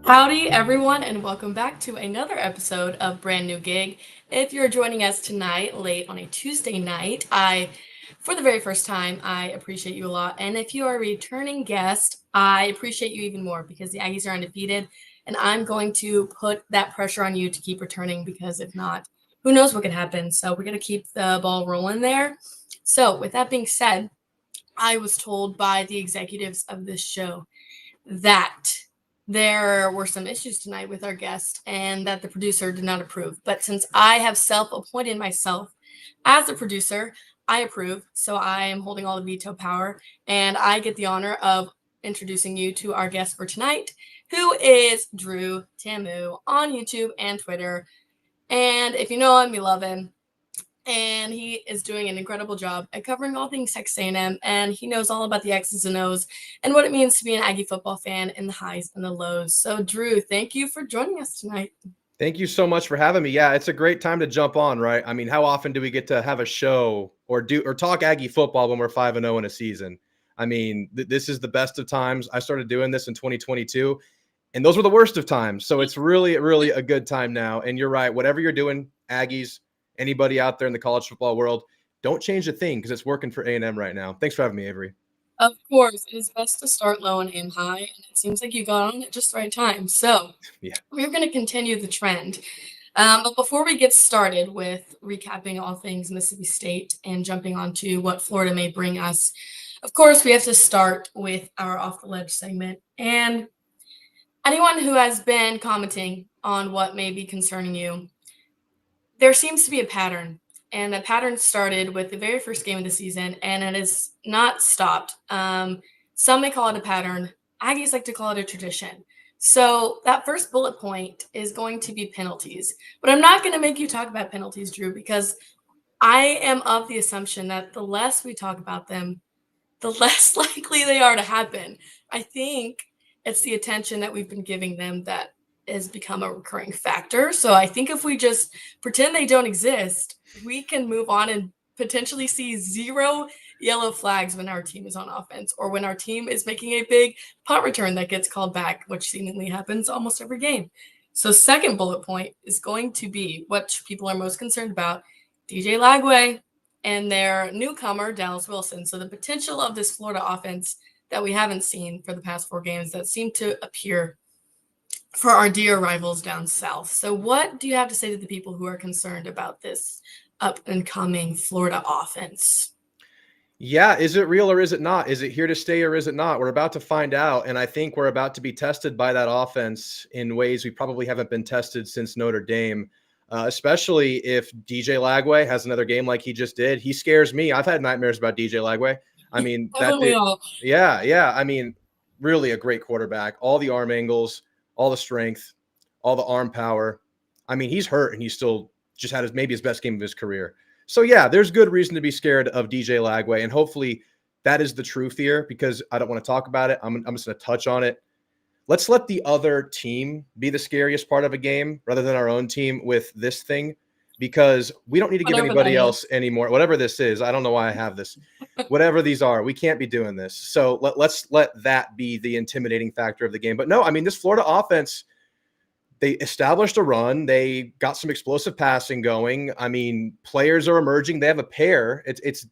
Howdy, everyone, and welcome back to another episode of Brand New Gig. If you're joining us tonight, late on a Tuesday night, for the very first time, I appreciate you a lot. And if you are a returning guest, I appreciate you even more because the Aggies are undefeated, and I'm going to put that pressure on you to keep returning because if not, who knows what could happen. So we're going to keep the ball rolling there. So, with that being said, I was told by the executives of this show that there were some issues tonight with our guest and that the producer did not approve. But since I have self-appointed myself as the producer, I approve. So I am holding all the veto power and I get the honor of introducing you to our guest for tonight, who is Drew Tamu on YouTube and Twitter. And if you know him, you love him. And he is doing an incredible job at covering all things Texas A&M, and he knows all about the X's and O's and what it means to be an Aggie football fan and the highs and the lows. So, Drew, thank you for joining us tonight. Thank you so much for having me. Yeah, it's a great time to jump on, right? I mean, how often do we get to have a show or talk Aggie football when we're 5-0 in a season? I mean, this is the best of times. I started doing this in 2022, and those were the worst of times. So it's really, really a good time now. And you're right. Whatever you're doing, Aggies, anybody out there in the college football world, don't change a thing because it's working for A&M right now. Thanks for having me, Avery. Of course, it is best to start low and aim high, and it seems like you got on at just the right time. So, Yeah, we're going to continue the trend. But before we get started with recapping all things Mississippi State and jumping onto what Florida may bring us, of course, we have to start with our Off the Ledge segment. And anyone who has been commenting on what may be concerning you, there seems to be a pattern. And that pattern started with the very first game of the season, and it has not stopped. Some may call it a pattern. Aggies like to call it a tradition. So that first bullet point is going to be penalties. But I'm not going to make you talk about penalties, Drew, because I am of the assumption that the less we talk about them, the less likely they are to happen. I think it's the attention that we've been giving them that has become a recurring factor. So I think if we just pretend they don't exist, we can move on and potentially see 0 yellow flags when our team is on offense or when our team is making a big punt return that gets called back, which seemingly happens almost every game. So second bullet point is going to be what people are most concerned about, DJ Lagway and their newcomer, Dallas Wilson. So the potential of this Florida offense that we haven't seen for the past 4 games that seem to appear for our dear rivals down south. So what do you have to say to the people who are concerned about this up and coming Florida offense? Yeah, is it real or is it not? Is it here to stay or is it not? We're about to find out, and I think we're about to be tested by that offense in ways we probably haven't been tested since Notre Dame, especially if DJ Lagway has another game like he just did. He scares me. I've had nightmares about DJ Lagway. I mean, that dude, yeah. I mean, really a great quarterback. All the arm angles, all the strength, all the arm power. I mean, he's hurt, and he still just had maybe his best game of his career. So, yeah, there's good reason to be scared of DJ Lagway, and hopefully that is the true fear because I don't want to talk about it. I'm just going to touch on it. Let's let the other team be the scariest part of a game rather than our own team with this thing because we don't need to give anybody else anymore. Whatever this is, I don't know why I have this. Whatever these are, we can't be doing this. So let's let that be the intimidating factor of the game. But no, I mean, this Florida offense – they established a run. They got some explosive passing going. I mean, players are emerging. They have a pair. It's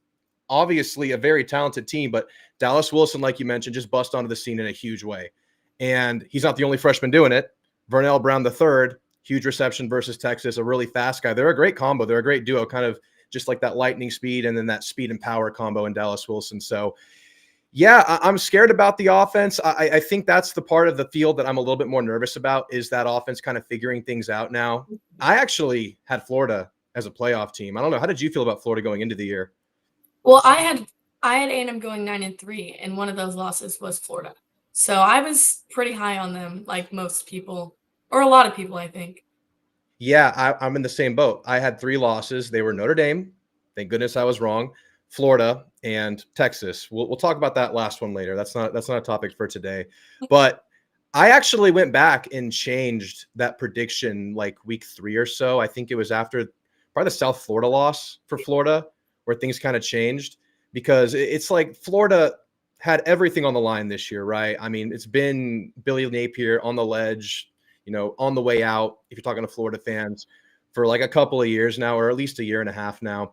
obviously a very talented team, but Dallas Wilson, like you mentioned, just bust onto the scene in a huge way. And he's not the only freshman doing it. Vernell Brown III, huge reception versus Texas, a really fast guy. They're a great combo. They're a great duo, kind of just like that lightning speed and then that speed and power combo in Dallas Wilson. So, yeah, I'm scared about the offense. I think that's the part of the field that I'm a little bit more nervous about is that offense kind of figuring things out now. I actually had Florida as a playoff team. I don't know. How did you feel about Florida going into the year? Well, I had A&M going 9-3, and one of those losses was Florida. So I was pretty high on them, like most people, or a lot of people, I think. Yeah, I'm in the same boat. I had 3 losses. They were Notre Dame. Thank goodness I was wrong. Florida and Texas. We'll talk about that last one later. That's not a topic for today. But I actually went back and changed that prediction like week 3 or so. I think it was after probably the South Florida loss for Florida where things kind of changed because it's like Florida had everything on the line this year, right? I mean, it's been Billy Napier on the ledge, on the way out, if you're talking to Florida fans, for like a couple of years now, or at least a year and a half now.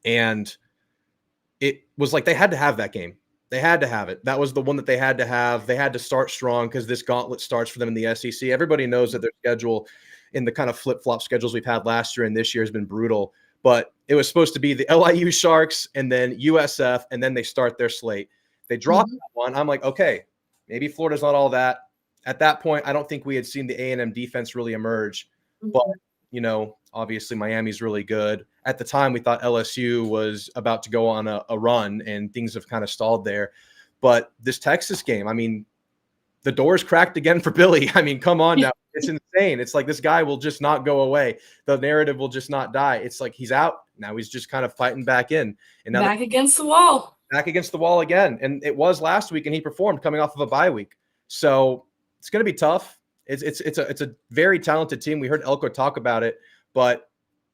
And it was like they had to have that game. They had to have it. That was the one that they had to have. They had to start strong because this gauntlet starts for them in the SEC. Everybody knows that their schedule in the kind of flip-flop schedules we've had last year and this year has been brutal. But it was supposed to be the LIU Sharks and then USF, and then they start their slate. They dropped that one. I'm like, okay, maybe Florida's not all that. At that point, I don't think we had seen the A&M defense really emerge. But, obviously Miami's really good. At the time, we thought LSU was about to go on a run, and things have kind of stalled there. But this Texas game, I mean, the door's cracked again for Billy. I mean, come on now. It's insane. It's like this guy will just not go away. The narrative will just not die. It's like he's out. Now he's just kind of fighting back in. And now Back against the wall. Back against the wall again. And it was last week, and he performed coming off of a bye week. So it's going to be tough. It's a very talented team. We heard Elko talk about it, but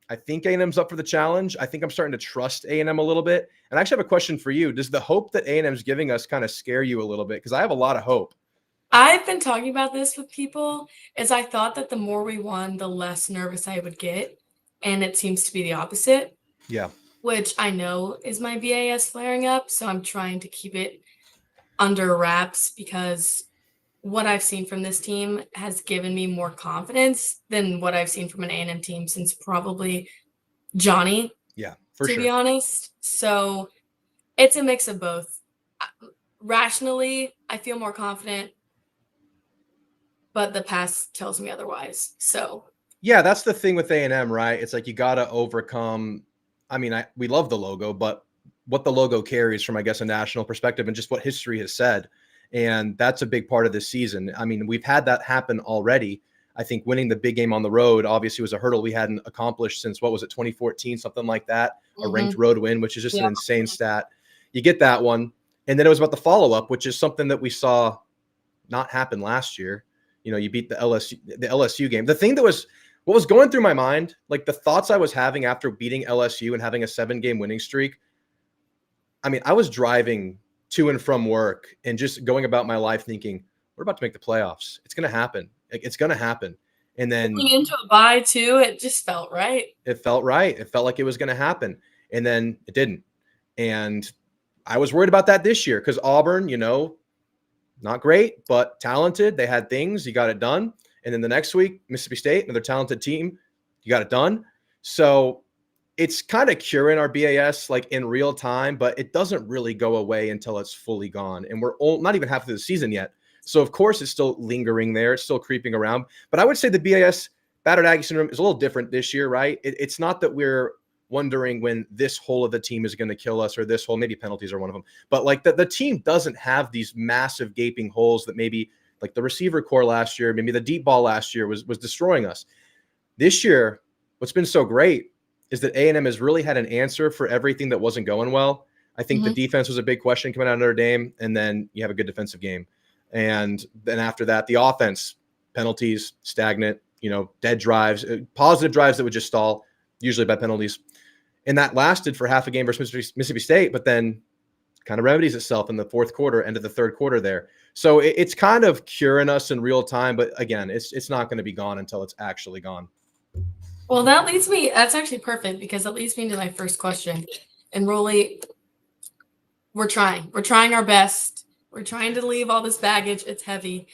I think A&M's up for the challenge. I think I'm starting to trust A&M a little bit. And I actually have a question for you. Does the hope that A&M's giving us kind of scare you a little bit? Because I have a lot of hope. I've been talking about this with people as I thought that the more we won, the less nervous I would get. And it seems to be the opposite. Yeah. Which I know is my BAS flaring up. So I'm trying to keep it under wraps because what I've seen from this team has given me more confidence than what I've seen from an A&M team since probably Johnny. Yeah, to be honest. So it's a mix of both. Rationally, I feel more confident, but the past tells me otherwise. So yeah, that's the thing with A&M, right? It's like you got to overcome. I mean, we love the logo, but what the logo carries from, I guess, a national perspective and just what history has said. And that's a big part of this season. I mean, we've had that happen already. I think winning the big game on the road obviously was a hurdle we hadn't accomplished since, 2014, something like that, a ranked road win, which is just an insane stat. You get that one. And then it was about the follow-up, which is something that we saw not happen last year. You beat the LSU game. The thing what was going through my mind, like the thoughts I was having after beating LSU and having a 7-game winning streak. I mean, I was driving to and from work and just going about my life thinking, we're about to make the playoffs. It's going to happen. It's going to happen. And then going into a bye too, it just felt right. It felt right. It felt like it was going to happen. And then it didn't. And I was worried about that this year because Auburn, not great, but talented. They had things. You got it done. And then the next week, Mississippi State, another talented team. You got it done. So it's kind of curing our BAS like in real time, but it doesn't really go away until it's fully gone. And we're not even half of the season yet. So, of course, it's still lingering there. It's still creeping around. But I would say the BAS battered Aggie syndrome is a little different this year, right? It's not that we're wondering when this hole of the team is going to kill us or this hole. Maybe penalties are one of them. But like the team doesn't have these massive gaping holes that maybe like the receiver core last year, maybe the deep ball last year was destroying us. This year, what's been so great is that A&M has really had an answer for everything that wasn't going well. I think the defense was a big question coming out of Notre Dame, and then you have a good defensive game. And then after that, the offense, penalties, stagnant, dead drives, positive drives that would just stall, usually by penalties. And that lasted for half a game versus Mississippi State, but then kind of remedies itself in the fourth quarter, end of the third quarter there. So it's kind of curing us in real time, but again, it's not going to be gone until it's actually gone. Well, that's actually perfect because that leads me to my first question. And Rolly, we're trying our best. We're trying to leave all this baggage. It's heavy.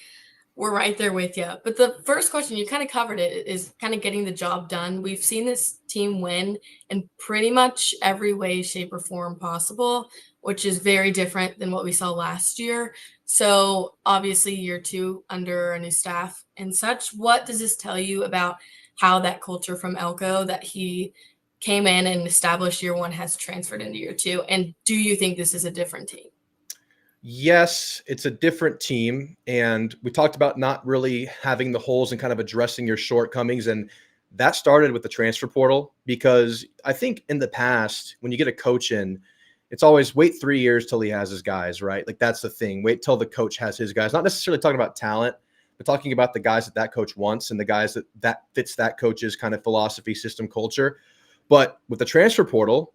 We're right there with you. But the first question, you kind of covered it, is kind of getting the job done. We've seen this team win in pretty much every way, shape, or form possible, which is very different than what we saw last year. So obviously year 2 under a new staff and such. What does this tell you about how that culture from Elko that he came in and established year 1 has transferred into year 2? And do you think this is a different team? Yes, it's a different team. And we talked about not really having the holes and kind of addressing your shortcomings. And that started with the transfer portal, because I think in the past, when you get a coach in, it's always wait 3 years till he has his guys, right? Like that's the thing. Wait till the coach has his guys. Not necessarily talking about talent, but talking about the guys that that coach wants and the guys that fits that coach's kind of philosophy, system, culture. But with the transfer portal,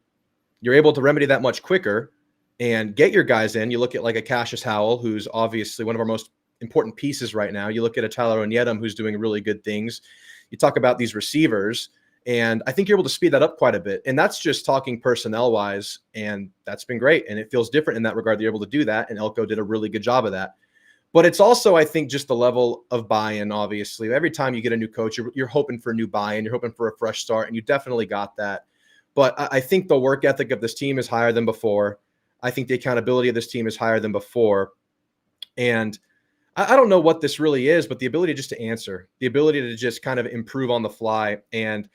you're able to remedy that much quicker and get your guys in. You look at like a Cassius Howell, who's obviously one of our most important pieces right now. You look at a Tyler Onyedem, who's doing really good things. You talk about these receivers, and I think you're able to speed that up quite a bit. And that's just talking personnel wise. And that's been great. And it feels different in that regard. You're able to do that. And Elko did a really good job of that. But it's also, I think, just the level of buy-in, obviously. Every time you get a new coach, you're hoping for a new buy-in. You're hoping for a fresh start. And you definitely got that. But I think the work ethic of this team is higher than before. I think the accountability of this team is higher than before. And I don't know what this really is, but the ability just to answer, the ability to just kind of improve on the fly and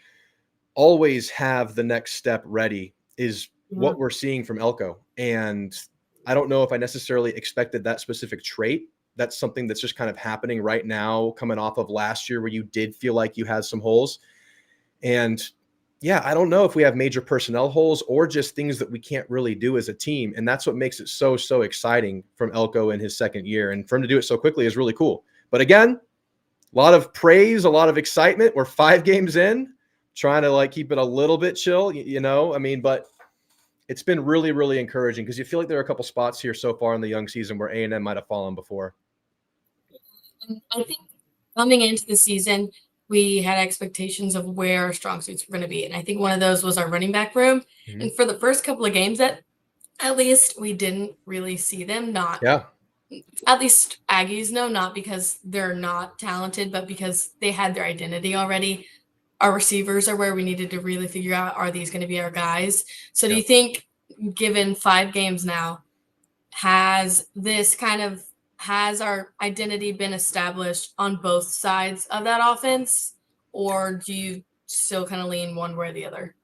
always have the next step ready is what we're seeing from Elko. And I don't know if I necessarily expected that specific trait. That's something that's just kind of happening right now, coming off of last year where you did feel like you had some holes. And yeah, I don't know if we have major personnel holes or just things that we can't really do as a team. And that's what makes it so exciting from Elko in his second year. And for him to do it so quickly is really cool. But again, a lot of praise, a lot of excitement. We're 5 games in, trying to like keep it a little bit chill, I mean, but it's been really encouraging because you feel like there are a couple spots here so far in the young season where A&M might have fallen before. I think coming into the season, we had expectations of where our strong suits were going to be. And I think one of those was our running back room. Mm-hmm. And for the first couple of games, at least we didn't really see them. At least Aggies, no, not because they're not talented, but because they had their identity already. Our receivers are where we needed to really figure out, are these going to be our guys? So do you think, given 5 games now, has our identity been established on both sides of that offense, or do you still kind of lean one way or the other?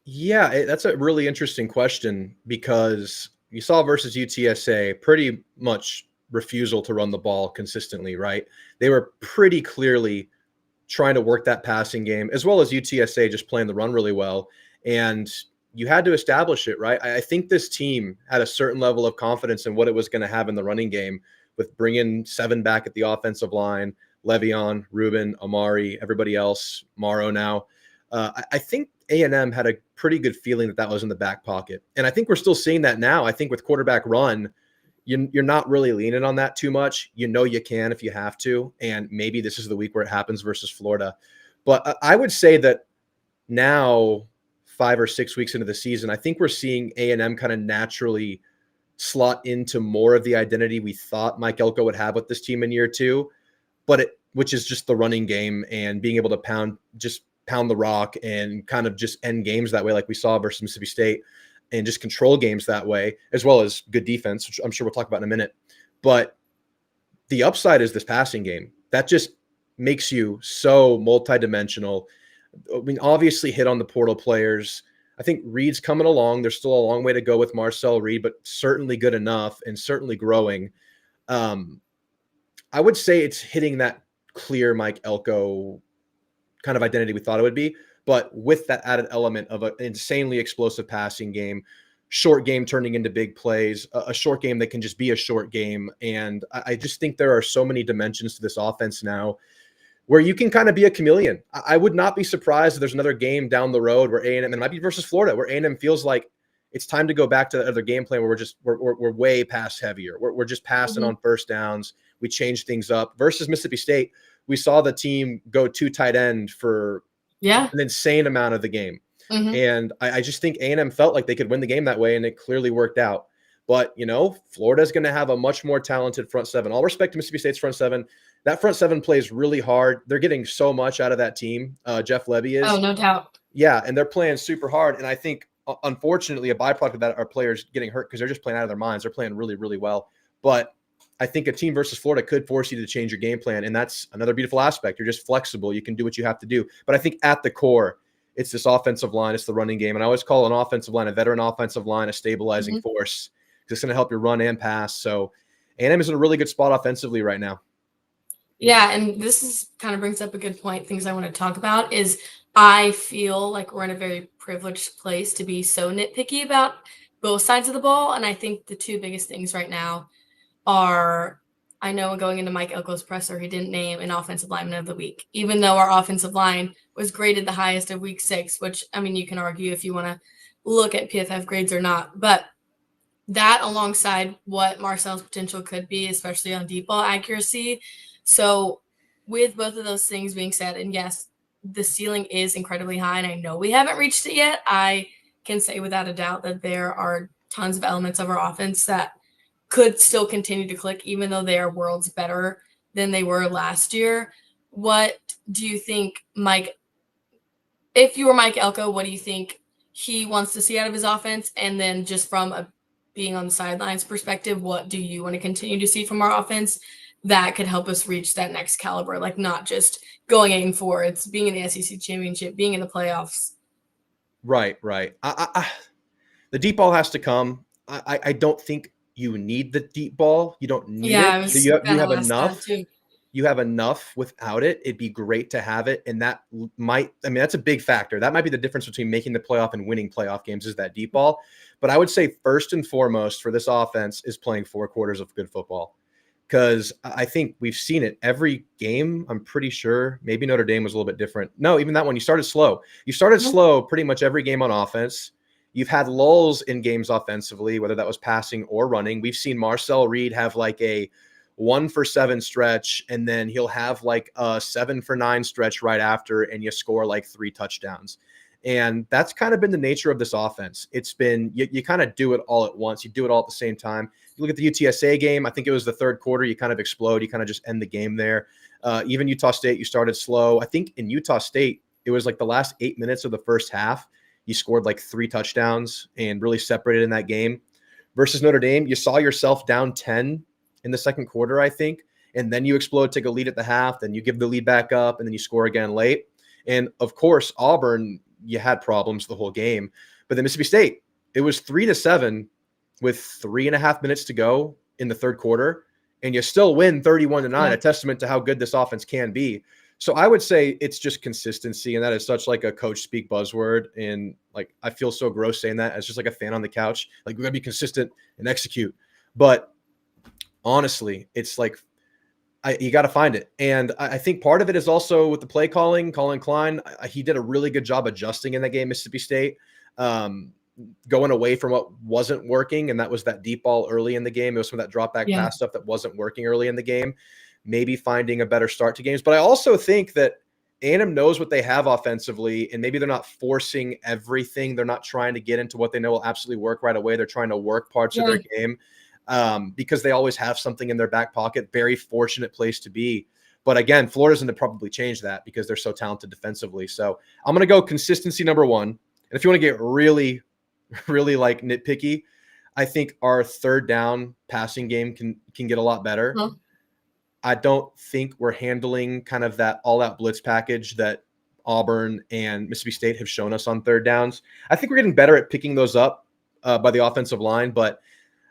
Yeah, that's a really interesting question because you saw versus UTSA pretty much refusal to run the ball consistently, right? They were pretty clearly trying to work that passing game, as well as UTSA just playing the run really well. And you had to establish it, right? I think this team had a certain level of confidence in what it was going to have in the running game with bringing 7 back at the offensive line, Le'Veon, Ruben, Amari, everybody else, Morrow now. I think A&M had a pretty good feeling that was in the back pocket. And I think we're still seeing that now. I think with quarterback run, you're not really leaning on that too much. You can if you have to. And maybe this is the week where it happens versus Florida. But I would say that now, 5 or 6 weeks into the season, I think we're seeing A&M kind of naturally slot into more of the identity we thought Mike Elko would have with this team in year 2, which is just the running game and being able to pound the rock and kind of just end games that way, like we saw versus Mississippi State, and just control games that way, as well as good defense, which I'm sure we'll talk about in a minute. But the upside is this passing game. That just makes you so multidimensional. I mean, obviously hit on the portal players. I think Reed's coming along. There's still a long way to go with Marcel Reed, but certainly good enough and certainly growing. I would say it's hitting that clear Mike Elko kind of identity we thought it would be, but with that added element of an insanely explosive passing game, short game turning into big plays, a short game that can just be a short game. And I just think there are so many dimensions to this offense now where you can kind of be a chameleon. I would not be surprised if there's another game down the road where A&M, and it might be versus Florida, where A&M feels like it's time to go back to the other game plan where we're way past heavier. We're just passing on first downs. We change things up. Versus Mississippi State, we saw the team go 2 tight end for an insane amount of the game. And I just think A&M felt like they could win the game that way, and it clearly worked out. But, Florida's going to have a much more talented front seven. All respect to Mississippi State's front seven. That front seven plays really hard. They're getting so much out of that team. Jeff Levy is. Oh, no doubt. Yeah, and they're playing super hard. And I think, unfortunately, a byproduct of that are players getting hurt because they're just playing out of their minds. They're playing really well. But I think a team versus Florida could force you to change your game plan, and that's another beautiful aspect. You're just flexible. You can do what you have to do. But I think at the core, it's this offensive line. It's the running game. And I always call an offensive line, a veteran offensive line, a stabilizing force. It's going to help you run and pass. So A&M is in a really good spot offensively right now. Yeah, and this is kind of brings up a good point. Things I want to talk about is I feel like we're in a very privileged place to be so nitpicky about both sides of the ball. And I think the two biggest things right now are I know going into Mike Elko's presser, he didn't name an offensive lineman of the week, even though our offensive line was graded the highest of week 6, which I mean, you can argue if you want to look at PFF grades or not. But that alongside what Marcel's potential could be, especially on deep ball accuracy. So, with both of those things being said, and yes, the ceiling is incredibly high, and I know we haven't reached it yet. I can say without a doubt that there are tons of elements of our offense that could still continue to click, even though they are worlds better than they were last year. What do you think, Mike? If you were Mike Elko, what do you think he wants to see out of his offense? And then just from a being on the sidelines perspective, what do you want to continue to see from our offense that could help us reach that next caliber? Like not just going 8-4, it's being in the SEC championship, being in the playoffs. Right, right. The deep ball has to come. I don't think you need the deep ball. You don't need Yeah, it. I was You gonna have ask that enough. too. You have enough without it. It'd be great to have it. And that might, I mean, that's a big factor. That might be the difference between making the playoff and winning playoff games is that deep ball. But I would say first and foremost for this offense is playing 4 quarters of good football. Because I think we've seen it every game. I'm pretty sure maybe Notre Dame was a little bit different. No, even that one, you started slow. You started slow pretty much every game on offense. You've had lulls in games offensively, whether that was passing or running. We've seen Marcel Reed have like a 1-for-7 stretch, and then he'll have like a 7-for-9 stretch right after, and you score like 3 touchdowns. And that's kind of been the nature of this offense. It's been you kind of do it all at once. You do it all at the same time. You look at the UTSA game. I think it was the third quarter. You kind of explode. You kind of just end the game there. Even Utah State, you started slow. I think in Utah State, it was like the last 8 minutes of the first half. You scored like 3 touchdowns and really separated in that game. Versus Notre Dame, you saw yourself down 10 in the second quarter, I think. And then you explode, take a lead at the half. Then you give the lead back up, and then you score again late. And of course, Auburn, you had problems the whole game. But then Mississippi State, it was 3-7 with 3.5 minutes to go in the third quarter, and you still win 31-9, Yeah. a testament to how good this offense can be. So I would say it's just consistency, and that is such like a coach speak buzzword. And like I feel so gross saying that as just like a fan on the couch. Like we gotta be consistent and execute. But honestly, it's like you got to find it. And I think part of it is also with the play calling. Colin Klein, he did a really good job adjusting in that game, Mississippi State, going away from what wasn't working. And that was that deep ball early in the game. It was some of that drop back Yeah. pass stuff that wasn't working early in the game, maybe finding a better start to games. But I also think that A&M knows what they have offensively, and maybe they're not forcing everything. They're not trying to get into what they know will absolutely work right away. They're trying to work parts of their game. Because they always have something in their back pocket. Very fortunate place to be. But again, Florida's going to probably change that because they're so talented defensively. So I'm going to go consistency number 1. And if you want to get really, really like nitpicky, I think our third down passing game can get a lot better. Huh? I don't think we're handling kind of that all-out blitz package that Auburn and Mississippi State have shown us on third downs. I think we're getting better at picking those up by the offensive line, but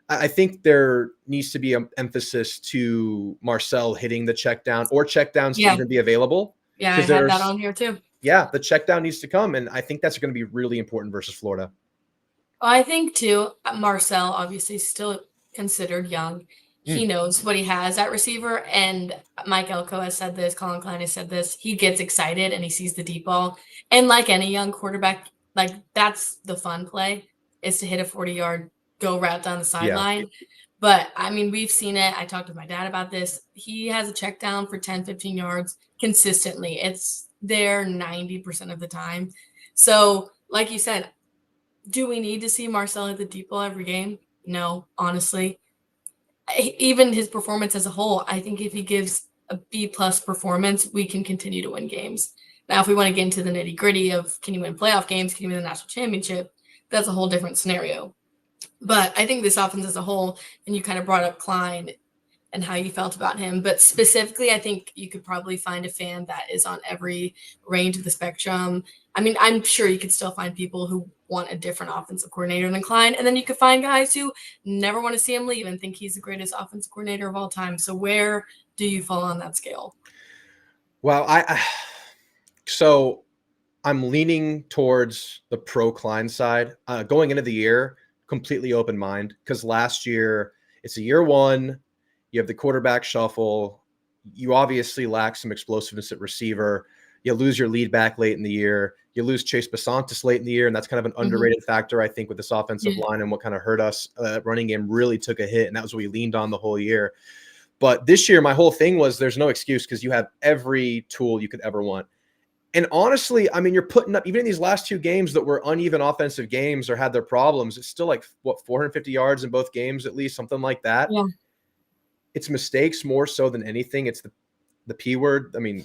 I think there needs to be an emphasis to Marcel hitting the check down or check downs to even be available. Yeah, I had that on here too. Yeah, the check down needs to come. And I think that's going to be really important versus Florida. I think too, Marcel obviously still considered young. He knows what he has at receiver. And Mike Elko has said this, Colin Klein has said this. He gets excited and he sees the deep ball. And like any young quarterback, like that's the fun play is to hit a 40-yard go route down the sideline. Yeah. But I mean, we've seen it. I talked to my dad about this. He has a check down for 10, 15 yards consistently. It's there 90% of the time. So like you said, do we need to see Marcel at the deep ball every game? No, honestly. Even his performance as a whole, I think if he gives a B+ performance, we can continue to win games. Now, if we want to get into the nitty gritty of can you win playoff games, can you win the national championship, that's a whole different scenario. But I think this offense as a whole, and you kind of brought up Klein and how you felt about him, but specifically, I think you could probably find a fan that is on every range of the spectrum. I mean, I'm sure you could still find people who want a different offensive coordinator than Klein, and then you could find guys who never want to see him leave and think he's the greatest offensive coordinator of all time. So where do you fall on that scale? Well, so I'm leaning towards the pro Klein side. Going into the year, completely open mind, because last year it's a year one. You have the quarterback shuffle. You obviously lack some explosiveness at receiver. You lose your lead back late in the year. You lose Chase Basantis late in the year, and that's kind of an underrated factor, I think, with this offensive Yeah. line and what kind of hurt us. Running game really took a hit, and that was what we leaned on the whole year. But this year, my whole thing was there's no excuse because you have every tool you could ever want. And honestly, I mean, you're putting up, even in these last two games that were uneven offensive games or had their problems, it's still like, what, 450 yards in both games, at least, something like that. Yeah. It's mistakes more so than anything. It's the P word. I mean,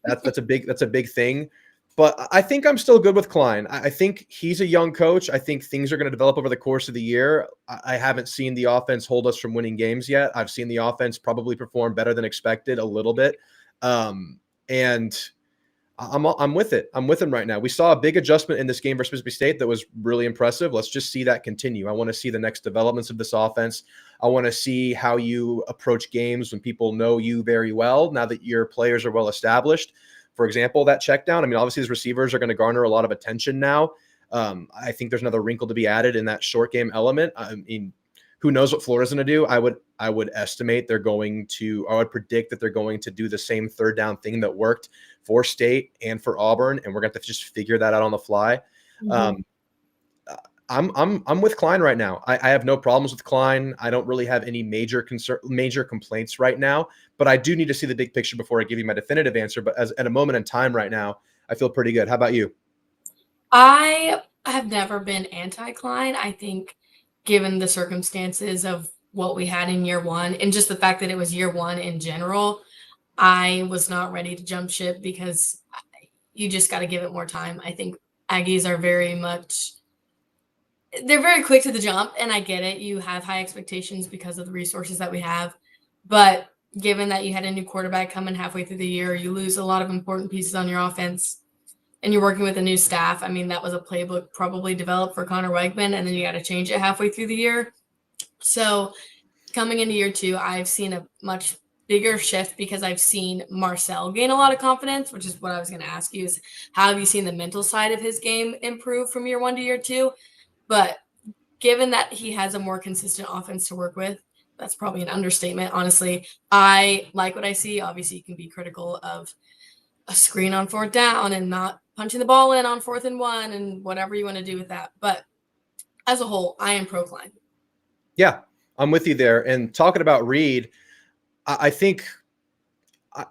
that's a big thing. But I think I'm still good with Klein. I think he's a young coach. I think things are going to develop over the course of the year. I haven't seen the offense hold us from winning games yet. I've seen the offense probably perform better than expected a little bit. And I'm with it. I'm with him right now. We saw a big adjustment in this game versus Mississippi State that was really impressive. Let's just see that continue. I want to see the next developments of this offense. I want to see how you approach games when people know you very well, now that your players are well established. For example, that check down. I mean, obviously, his receivers are going to garner a lot of attention now. I think there's another wrinkle to be added in that short game element. I mean, who knows what Florida's going to do? I would estimate they're going to, or I would predict that they're going to do the same third down thing that worked for State and for Auburn, and we're going to have to just figure that out on the fly. I'm with Klein right now. I have no problems with Klein. I don't really have any major complaints right now, but I do need to see the big picture before I give you my definitive answer. But at a moment in time right now, I feel pretty good. How about you? I have never been anti-Klein. I think given the circumstances of what we had in year one and just the fact that it was year one in general, I was not ready to jump ship because you just got to give it more time. I think Aggies are they're very quick to the jump, and I get it. You have high expectations because of the resources that we have. But given that you had a new quarterback coming halfway through the year, you lose a lot of important pieces on your offense, and you're working with a new staff. I mean, that was a playbook probably developed for Connor Weigman, and then you got to change it halfway through the year. So coming into year two, I've seen a much bigger shift because I've seen Marcel gain a lot of confidence, which is what I was going to ask you is how have you seen the mental side of his game improve from year one to year two? But given that he has a more consistent offense to work with, that's probably an understatement. Honestly, I like what I see. Obviously, you can be critical of a screen on fourth down and not punching the ball in on 4th and 1 and whatever you want to do with that. But as a whole, I am pro Klein. Yeah, I'm with you there. And talking about Reed, I think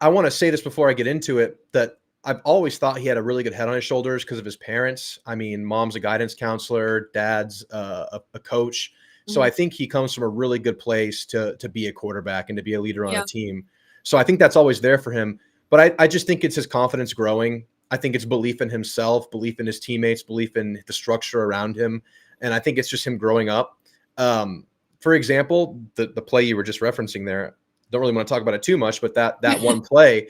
I want to say this before I get into it, that I've always thought he had a really good head on his shoulders because of his parents. I mean, mom's a guidance counselor, dad's a coach. So I think he comes from a really good place to be a quarterback and to be a leader on a team. So I think that's always there for him. But I just think it's his confidence growing. I think it's belief in himself, belief in his teammates, belief in the structure around him. And I think it's just him growing up. For example, the play you were just referencing there, don't really want to talk about it too much, but that one play,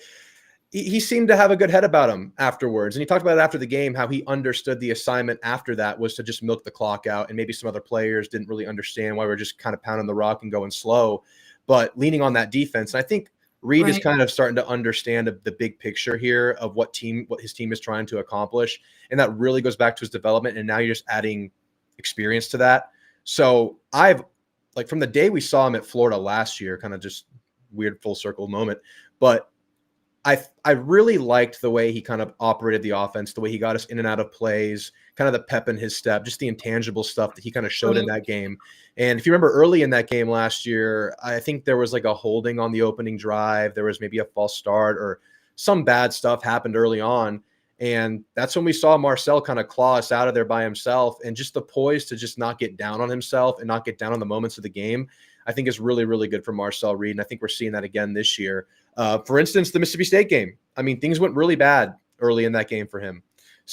he seemed to have a good head about him afterwards. And he talked about it after the game, how he understood the assignment after that was to just milk the clock out. And maybe some other players didn't really understand why we're just kind of pounding the rock and going slow, but leaning on that defense. And I think Reed is kind of starting to understand the big picture here of what his team is trying to accomplish. And that really goes back to his development. And now you're just adding experience to that. So from the day we saw him at Florida last year, kind of just weird full circle moment, but I really liked the way he kind of operated the offense, the way he got us in and out of plays, kind of the pep in his step, just the intangible stuff that he kind of showed in that game. And if you remember early in that game last year, I think there was like a holding on the opening drive. There was maybe a false start or some bad stuff happened early on. And that's when we saw Marcel kind of claw us out of there by himself, and just the poise to just not get down on himself and not get down on the moments of the game, I think is really, really good for Marcel Reed. And I think we're seeing that again this year. For instance, the Mississippi State game. I mean, things went really bad early in that game for him.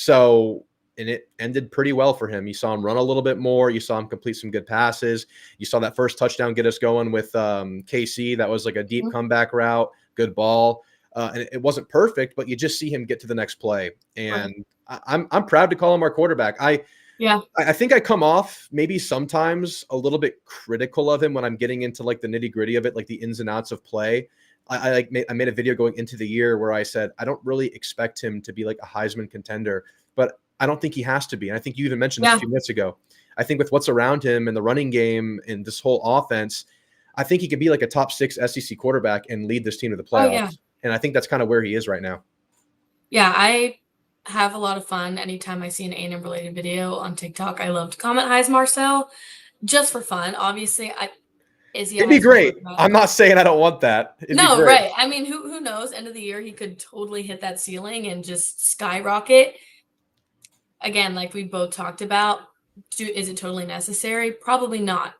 And it ended pretty well for him. You saw him run a little bit more. You saw him complete some good passes. You saw that first touchdown get us going with KC. That was like a deep comeback route, good ball. And it wasn't perfect, but you just see him get to the next play. And I'm proud to call him our quarterback. I think I come off maybe sometimes a little bit critical of him when I'm getting into like the nitty gritty of it, like the ins and outs of play, I made a video going into the year where I said, I don't really expect him to be like a Heisman contender, but I don't think he has to be. And I think you even mentioned this a few minutes ago. I think with what's around him and the running game and this whole offense, I think he could be like a top 6 SEC quarterback and lead this team to the playoffs. Oh, yeah. And I think that's kind of where he is right now. Yeah, I have a lot of fun anytime I see an A&M related video on TikTok. I love to comment Heis Marcel just for fun. Obviously, is he? It'd be great. I'm not saying I don't want that. It'd be great. Right. I mean, who knows? End of the year, he could totally hit that ceiling and just skyrocket. Again, like we both talked about, is it totally necessary? Probably not.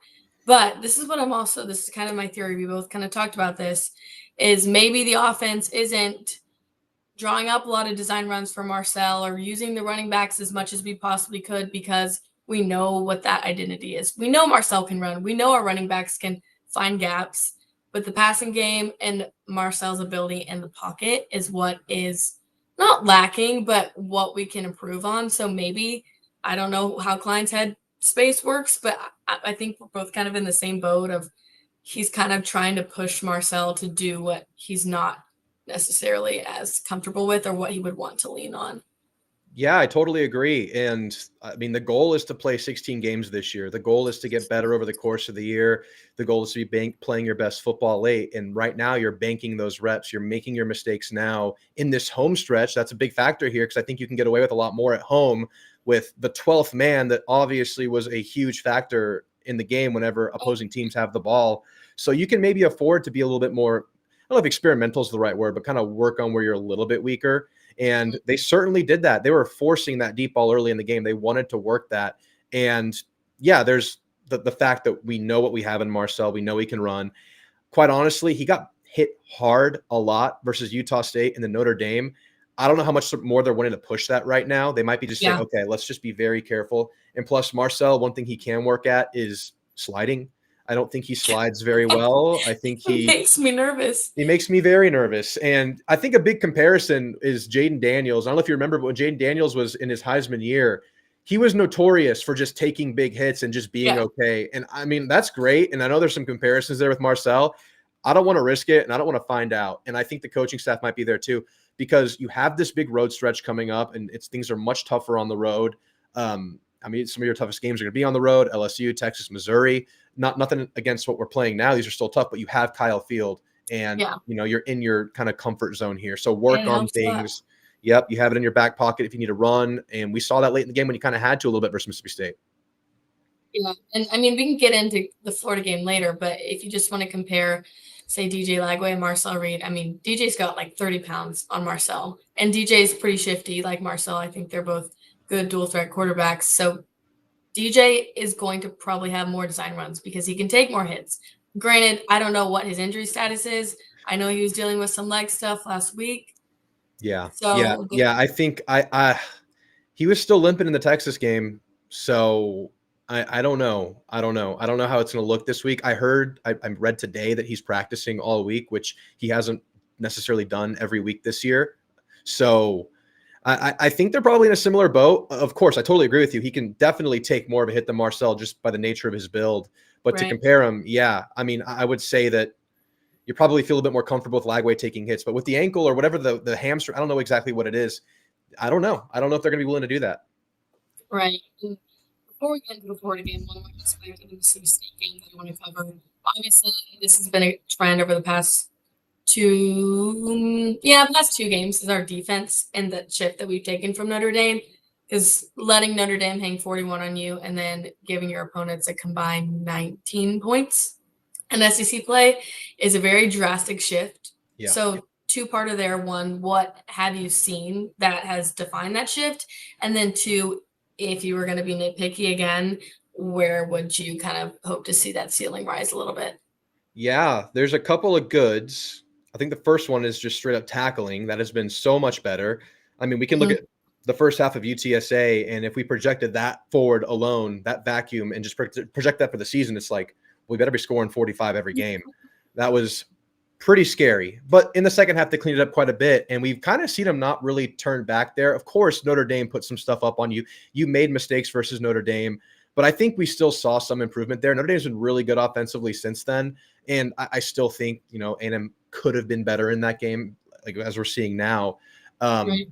But this is kind of my theory. We both kind of talked about this, is maybe the offense isn't drawing up a lot of design runs for Marcel or using the running backs as much as we possibly could, because we know what that identity is. We know Marcel can run. We know our running backs can find gaps, but the passing game and Marcel's ability in the pocket is what is not lacking, but what we can improve on. So maybe, I don't know how Klein's head space works, but I think we're both kind of in the same boat of he's kind of trying to push Marcel to do what he's not necessarily as comfortable with or what he would want to lean on. Yeah, I totally agree. And I mean, the goal is to play 16 games this year. The goal is to get better over the course of the year. The goal is to be playing your best football late. And right now you're banking those reps. You're making your mistakes now in this home stretch. That's a big factor here, because I think you can get away with a lot more at home with the 12th man that obviously was a huge factor in the game whenever opposing teams have the ball. So you can maybe afford to be a little bit more, I don't know if experimental is the right word, but kind of work on where you're a little bit weaker. And they certainly did that. They were forcing that deep ball early in the game. They wanted to work that. And yeah, there's the fact that we know what we have in Marcel. We know he can run. Quite honestly, he got hit hard a lot versus Utah State and the Notre Dame. I don't know how much more they're wanting to push that right now. They might be just saying, okay, let's just be very careful. And plus, Marcel, one thing he can work at is sliding. I don't think he slides very well. I think he makes me nervous. He makes me very nervous. And I think a big comparison is Jaden Daniels. I don't know if you remember, but when Jaden Daniels was in his Heisman year, he was notorious for just taking big hits and just being okay. And I mean, that's great. And I know there's some comparisons there with Marcel. I don't want to risk it, and I don't want to find out. And I think the coaching staff might be there too, because you have this big road stretch coming up, and things are much tougher on the road. I mean, some of your toughest games are going to be on the road: LSU, Texas, Missouri. Nothing against what we're playing now; these are still tough. But you have Kyle Field, and you're in your kind of comfort zone here. So work on things. Yep, you have it in your back pocket if you need to run. And we saw that late in the game when you kind of had to a little bit versus Mississippi State. Yeah, and I mean, we can get into the Florida game later, but if you just want to compare, say, DJ Lagway and Marcel Reed, I mean, DJ's got like 30 pounds on Marcel, and DJ's pretty shifty like Marcel. I think they're both good dual threat quarterbacks. So DJ is going to probably have more design runs because he can take more hits. Granted, I don't know what his injury status is. I know he was dealing with some leg stuff last week. Yeah. So I think he was still limping in the Texas game. So I don't know. I don't know how it's going to look this week. I read today that he's practicing all week, which he hasn't necessarily done every week this year. So I think they're probably in a similar boat. Of course, I totally agree with you. He can definitely take more of a hit than Marcel just by the nature of his build. But to compare him, I mean, I would say that you probably feel a bit more comfortable with Lagway taking hits. But with the ankle or whatever, the hamstring, I don't know exactly what it is. I don't know. I don't know if they're going to be willing to do that. Right. And before we get into the Florida game, one more aspect of the Mississippi State game that I want to cover. Obviously, this has been a trend over the past two games is our defense and the shift that we've taken from Notre Dame is letting Notre Dame hang 41 on you and then giving your opponents a combined 19 points. And SEC play is a very drastic shift. Yeah. So two-part of there, one, what have you seen that has defined that shift? And then two, if you were going to be nitpicky again, where would you kind of hope to see that ceiling rise a little bit? Yeah, there's a couple of goods. I think the first one is just straight up tackling. That has been so much better. I mean, we can look at the first half of UTSA, and if we projected that forward alone, that vacuum, and just project that for the season, it's like, we better be scoring 45 every game. That was pretty scary. But in the second half, they cleaned it up quite a bit, and we've kind of seen them not really turn back there. Of course, Notre Dame put some stuff up on you. You made mistakes versus Notre Dame, but I think we still saw some improvement there. Notre Dame's been really good offensively since then, and I still think, A&M could have been better in that game, like as we're seeing now. Right.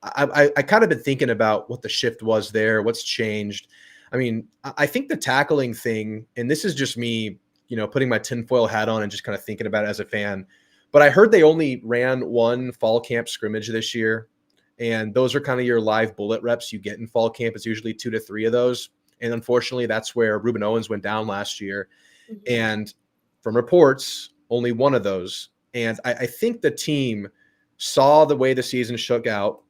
I kind of been thinking about what the shift was there, what's changed. I mean, I think the tackling thing, and this is just me, putting my tinfoil hat on and just kind of thinking about it as a fan. But I heard they only ran one fall camp scrimmage this year. And those are kind of your live bullet reps you get in fall camp. It's usually 2 to 3 of those. And unfortunately, that's where Ruben Owens went down last year. And from reports, only one of those. And I think the team saw the way the season shook out,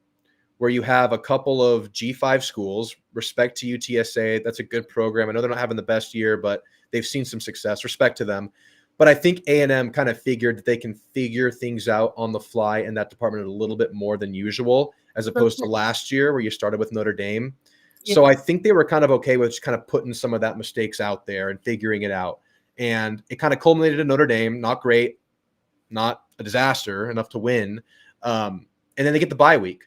where you have a couple of G5 schools. Respect to UTSA. That's a good program. I know they're not having the best year, but they've seen some success. Respect to them. But I think A&M kind of figured that they can figure things out on the fly in that department a little bit more than usual, as opposed to last year where you started with Notre Dame. Yeah. So I think they were kind of okay with just kind of putting some of that mistakes out there and figuring it out. And it kind of culminated in Notre Dame. Not great, not a disaster, enough to win. And then they get the bye week.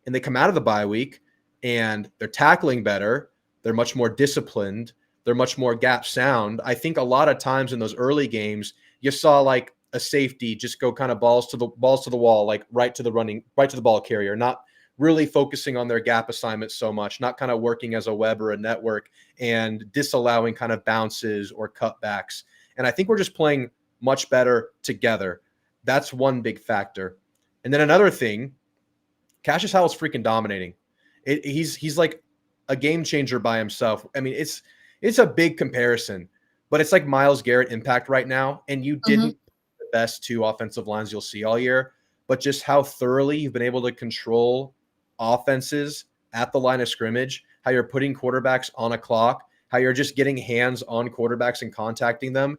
And they come out of the bye week and they're tackling better. They're much more disciplined. They're much more gap sound. I think a lot of times in those early games, you saw like a safety just go kind of balls to the wall, like right to the ball carrier, not really focusing on their gap assignments so much, not kind of working as a web or a network and disallowing kind of bounces or cutbacks. And I think we're just playing much better together. That's one big factor. And then another thing, Cassius Howell's freaking dominating. He's like a game changer by himself. I mean, it's a big comparison, but it's like Myles Garrett impact right now. And you didn't the best 2 offensive lines you'll see all year, but just how thoroughly you've been able to control offenses at the line of scrimmage, how you're putting quarterbacks on a clock, how you're just getting hands on quarterbacks and contacting them.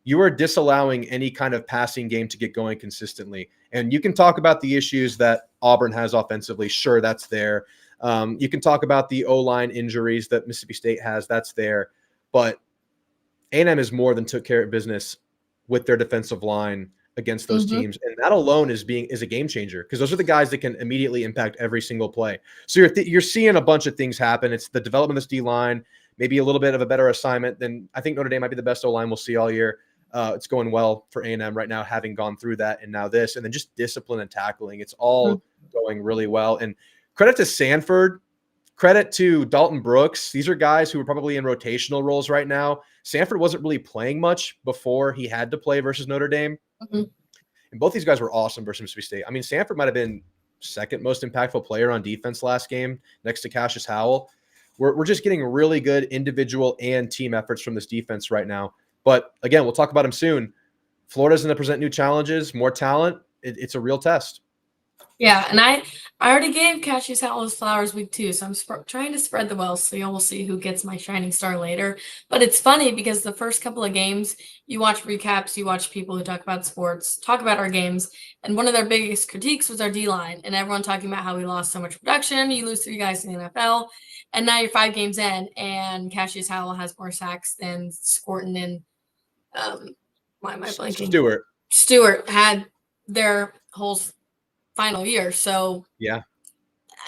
You are disallowing any kind of passing game to get going consistently. And you can talk about the issues that Auburn has offensively. Sure, that's there. You can talk about the O-line injuries that Mississippi State has. That's there. But A&M is more than took care of business with their defensive line against those teams. And that alone is a game changer, because those are the guys that can immediately impact every single play. So you're seeing a bunch of things happen. It's the development of this D-line, maybe a little bit of a better assignment than I think Notre Dame might be the best O-line we'll see all year. It's going well for A&M right now, having gone through that and now this, and then just discipline and tackling. It's all going really well. And credit to Sanford, credit to Dalton Brooks. These are guys who are probably in rotational roles right now. Sanford wasn't really playing much before he had to play versus Notre Dame. And both these guys were awesome versus Mississippi State. I mean, Sanford might have been second most impactful player on defense last game next to Cassius Howell. We're just getting really good individual and team efforts from this defense right now. But again, we'll talk about him soon. Florida's going to present new challenges, more talent. It's a real test. Yeah, and I already gave Cassius Howell his flowers week 2, so I'm trying to spread the wealth, so you'll see who gets my shining star later. But it's funny because the first couple of games, you watch recaps, you watch people who talk about sports, talk about our games, and one of their biggest critiques was our D-line, and everyone talking about how we lost so much production, you lose 3 guys in the NFL, and now you're 5 games in, and Cassius Howell has more sacks than Scorton and why am I blanking? Stewart had their whole final year. So yeah,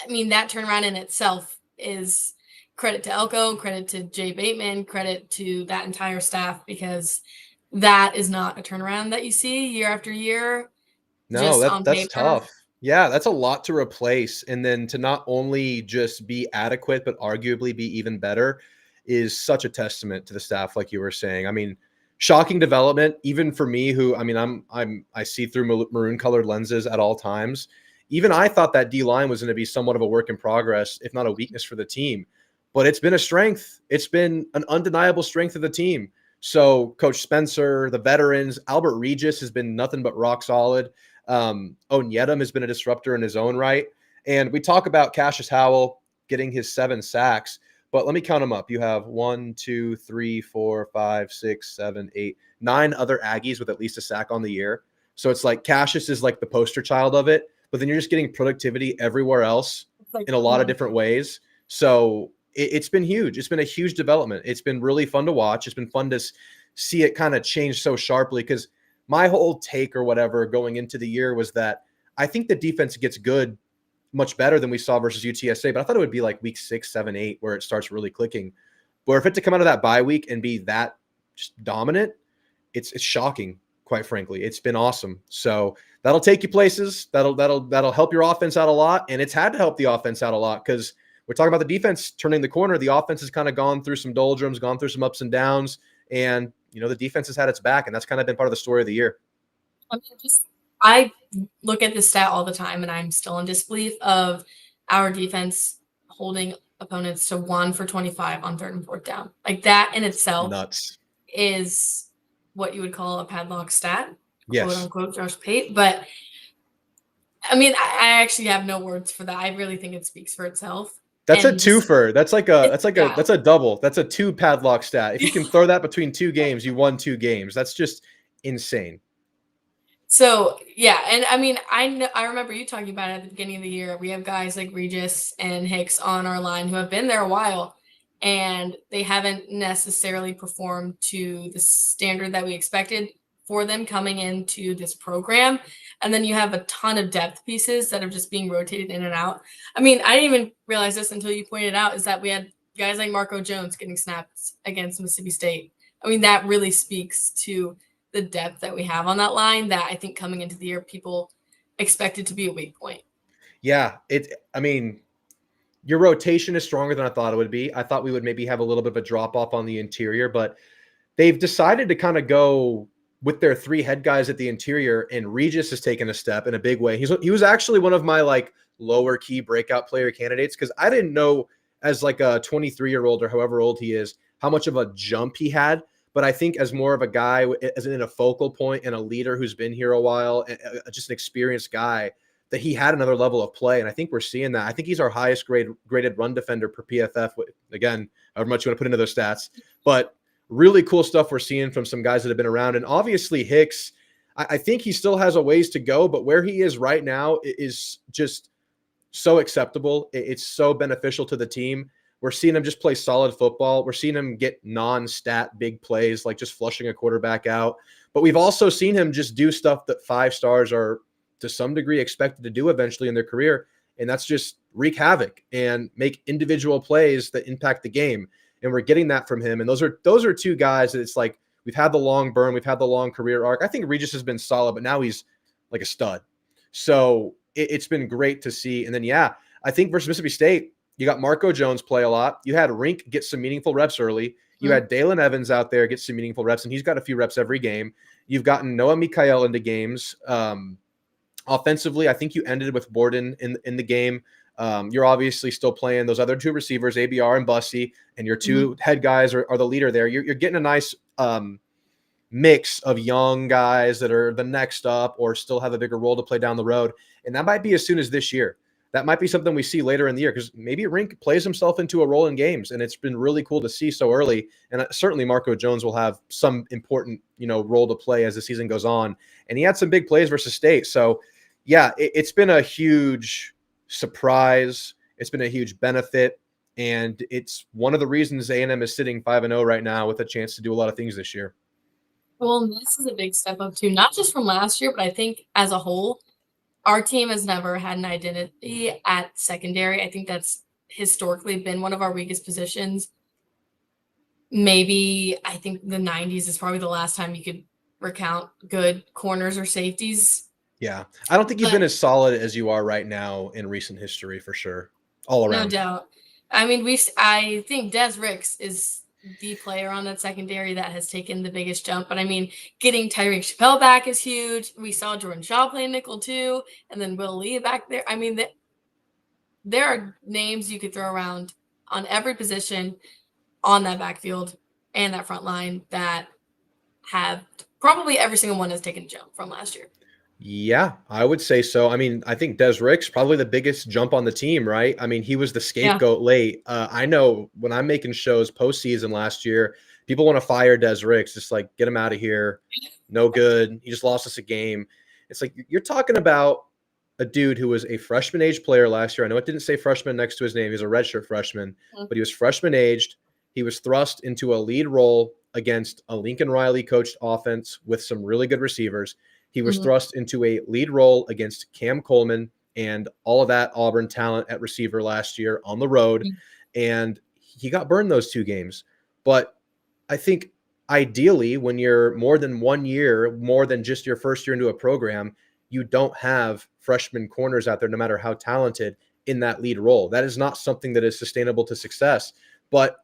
I mean, that turnaround in itself is credit to Elko, credit to Jay Bateman, credit to that entire staff, because that is not a turnaround that you see year after year. No, that's tough. Yeah, that's a lot to replace. And then to not only just be adequate, but arguably be even better is such a testament to the staff, like you were saying. I mean, shocking development, even for me, who, I mean, I see through maroon colored lenses at all times. Even I thought that D-line was going to be somewhat of a work in progress, if not a weakness for the team, but it's been a strength. It's been an undeniable strength of the team. So Coach Spencer, the veterans, Albert Regis has been nothing but rock solid. Onyedem has been a disruptor in his own right. And we talk about Cassius Howell getting his 7 sacks. But let me count them up. You have 1, 2, 3, 4, 5, 6, 7, 8, 9 other Aggies with at least a sack on the year. So it's like Cassius is like the poster child of it, but then you're just getting productivity everywhere else in a lot of different ways. So it's been huge. It's been a huge development. It's been really fun to watch. It's been fun to see it kind of change so sharply, because my whole take or whatever going into the year was that I think the defense gets good much better than we saw versus UTSA, but I thought it would be like week 6, 7, 8 where it starts really clicking. But for it to come out of that bye week and be that just dominant, it's shocking, quite frankly. It's been awesome. So that'll take you places. That'll help your offense out a lot. And it's had to help the offense out a lot because we're talking about the defense turning the corner. The offense has kind of gone through some doldrums, gone through some ups and downs. And, the defense has had its back. And that's kind of been part of the story of the year. I look at this stat all the time, and I'm still in disbelief of our defense holding opponents to 1 for 25 on 3rd and 4th down. Like that in itself Nuts. is what you would call a padlock stat, Yes. quote unquote, Josh Pate. But I mean, I actually have no words for that. I really think it speaks for itself. That's a twofer. That's a double. That's a 2 padlock stat. If you can throw that between 2 games, you won 2 games. That's just insane. So, yeah, and I mean, I remember you talking about it at the beginning of the year. We have guys like Regis and Hicks on our line who have been there a while, and they haven't necessarily performed to the standard that we expected for them coming into this program. And then you have a ton of depth pieces that are just being rotated in and out. I mean, I didn't even realize this until you pointed out, is that we had guys like Marco Jones getting snaps against Mississippi State. I mean, that really speaks to the depth that we have on that line that I think coming into the year, people expected to be a weak point. Yeah. Your rotation is stronger than I thought it would be. I thought we would maybe have a little bit of a drop off on the interior, but they've decided to kind of go with their 3 head guys at the interior, and Regis has taken a step in a big way. He was actually one of my lower key breakout player candidates because I didn't know as a 23-year-old or however old he is, how much of a jump he had. But I think as more of a guy, as in a focal point and a leader who's been here a while, just an experienced guy, that he had another level of play. And I think we're seeing that. I think he's our highest graded run defender per PFF. Again, however much you want to put into those stats. But really cool stuff we're seeing from some guys that have been around. And obviously Hicks, I think he still has a ways to go, but where he is right now is just so acceptable. It's so beneficial to the team. We're seeing him just play solid football. We're seeing him get non-stat big plays, like just flushing a quarterback out. But we've also seen him just do stuff that 5 stars are to some degree expected to do eventually in their career. And that's just wreak havoc and make individual plays that impact the game. And we're getting that from him. And those are 2 guys that it's like, we've had the long burn. We've had the long career arc. I think Regis has been solid, but now he's like a stud. So it's been great to see. And then, I think versus Mississippi State, you got Marco Jones play a lot. You had Rink get some meaningful reps early. You had Dalen Evans out there get some meaningful reps, and he's got a few reps every game. You've gotten Noah Mikael into games. Offensively, I think you ended with Borden in the game. You're obviously still playing those other 2 receivers, ABR and Bussy, and your 2 head guys are the leader there. You're getting a nice mix of young guys that are the next up or still have a bigger role to play down the road. And that might be as soon as this year. That might be something we see later in the year because maybe Rink plays himself into a role in games, and it's been really cool to see so early. And certainly Marco Jones will have some important, role to play as the season goes on. And he had some big plays versus State. So, it's been a huge surprise. It's been a huge benefit, and it's one of the reasons A&M is sitting 5-0 right now with a chance to do a lot of things this year. Well, this is a big step up too, not just from last year, but I think as a whole, our team has never had an identity at secondary. I think that's historically been one of our weakest positions. Maybe I think the 90s is probably the last time you could recount good corners or safeties. Yeah. I don't think you've been as solid as you are right now in recent history for sure. All around. No doubt. I mean, I think Des Ricks is the player on that secondary that has taken the biggest jump. But I mean, getting Tyreek Chappelle back is huge. We saw Jordan Shaw play nickel too, and then Will Lee back there. I mean, there are names you could throw around on every position on that backfield and that front line that have probably every single one has taken a jump from last year. Yeah, I would say so. I mean, I think Des Ricks probably the biggest jump on the team, right? I mean, he was the scapegoat late. I know when I'm making shows postseason last year, people want to fire Des Ricks, just like get him out of here. No good. He just lost us a game. It's like you're talking about a dude who was a freshman age player last year. I know it didn't say freshman next to his name. He's a redshirt freshman, but he was freshman aged. He was thrust into a lead role against a Lincoln Riley coached offense with some really good receivers. He was thrust into a lead role against Cam Coleman and all of that Auburn talent at receiver last year on the road. And he got burned those 2 games. But I think ideally, when you're more than 1 year, more than just your first year into a program, you don't have freshman corners out there, no matter how talented, in that lead role. That is not something that is sustainable to success. But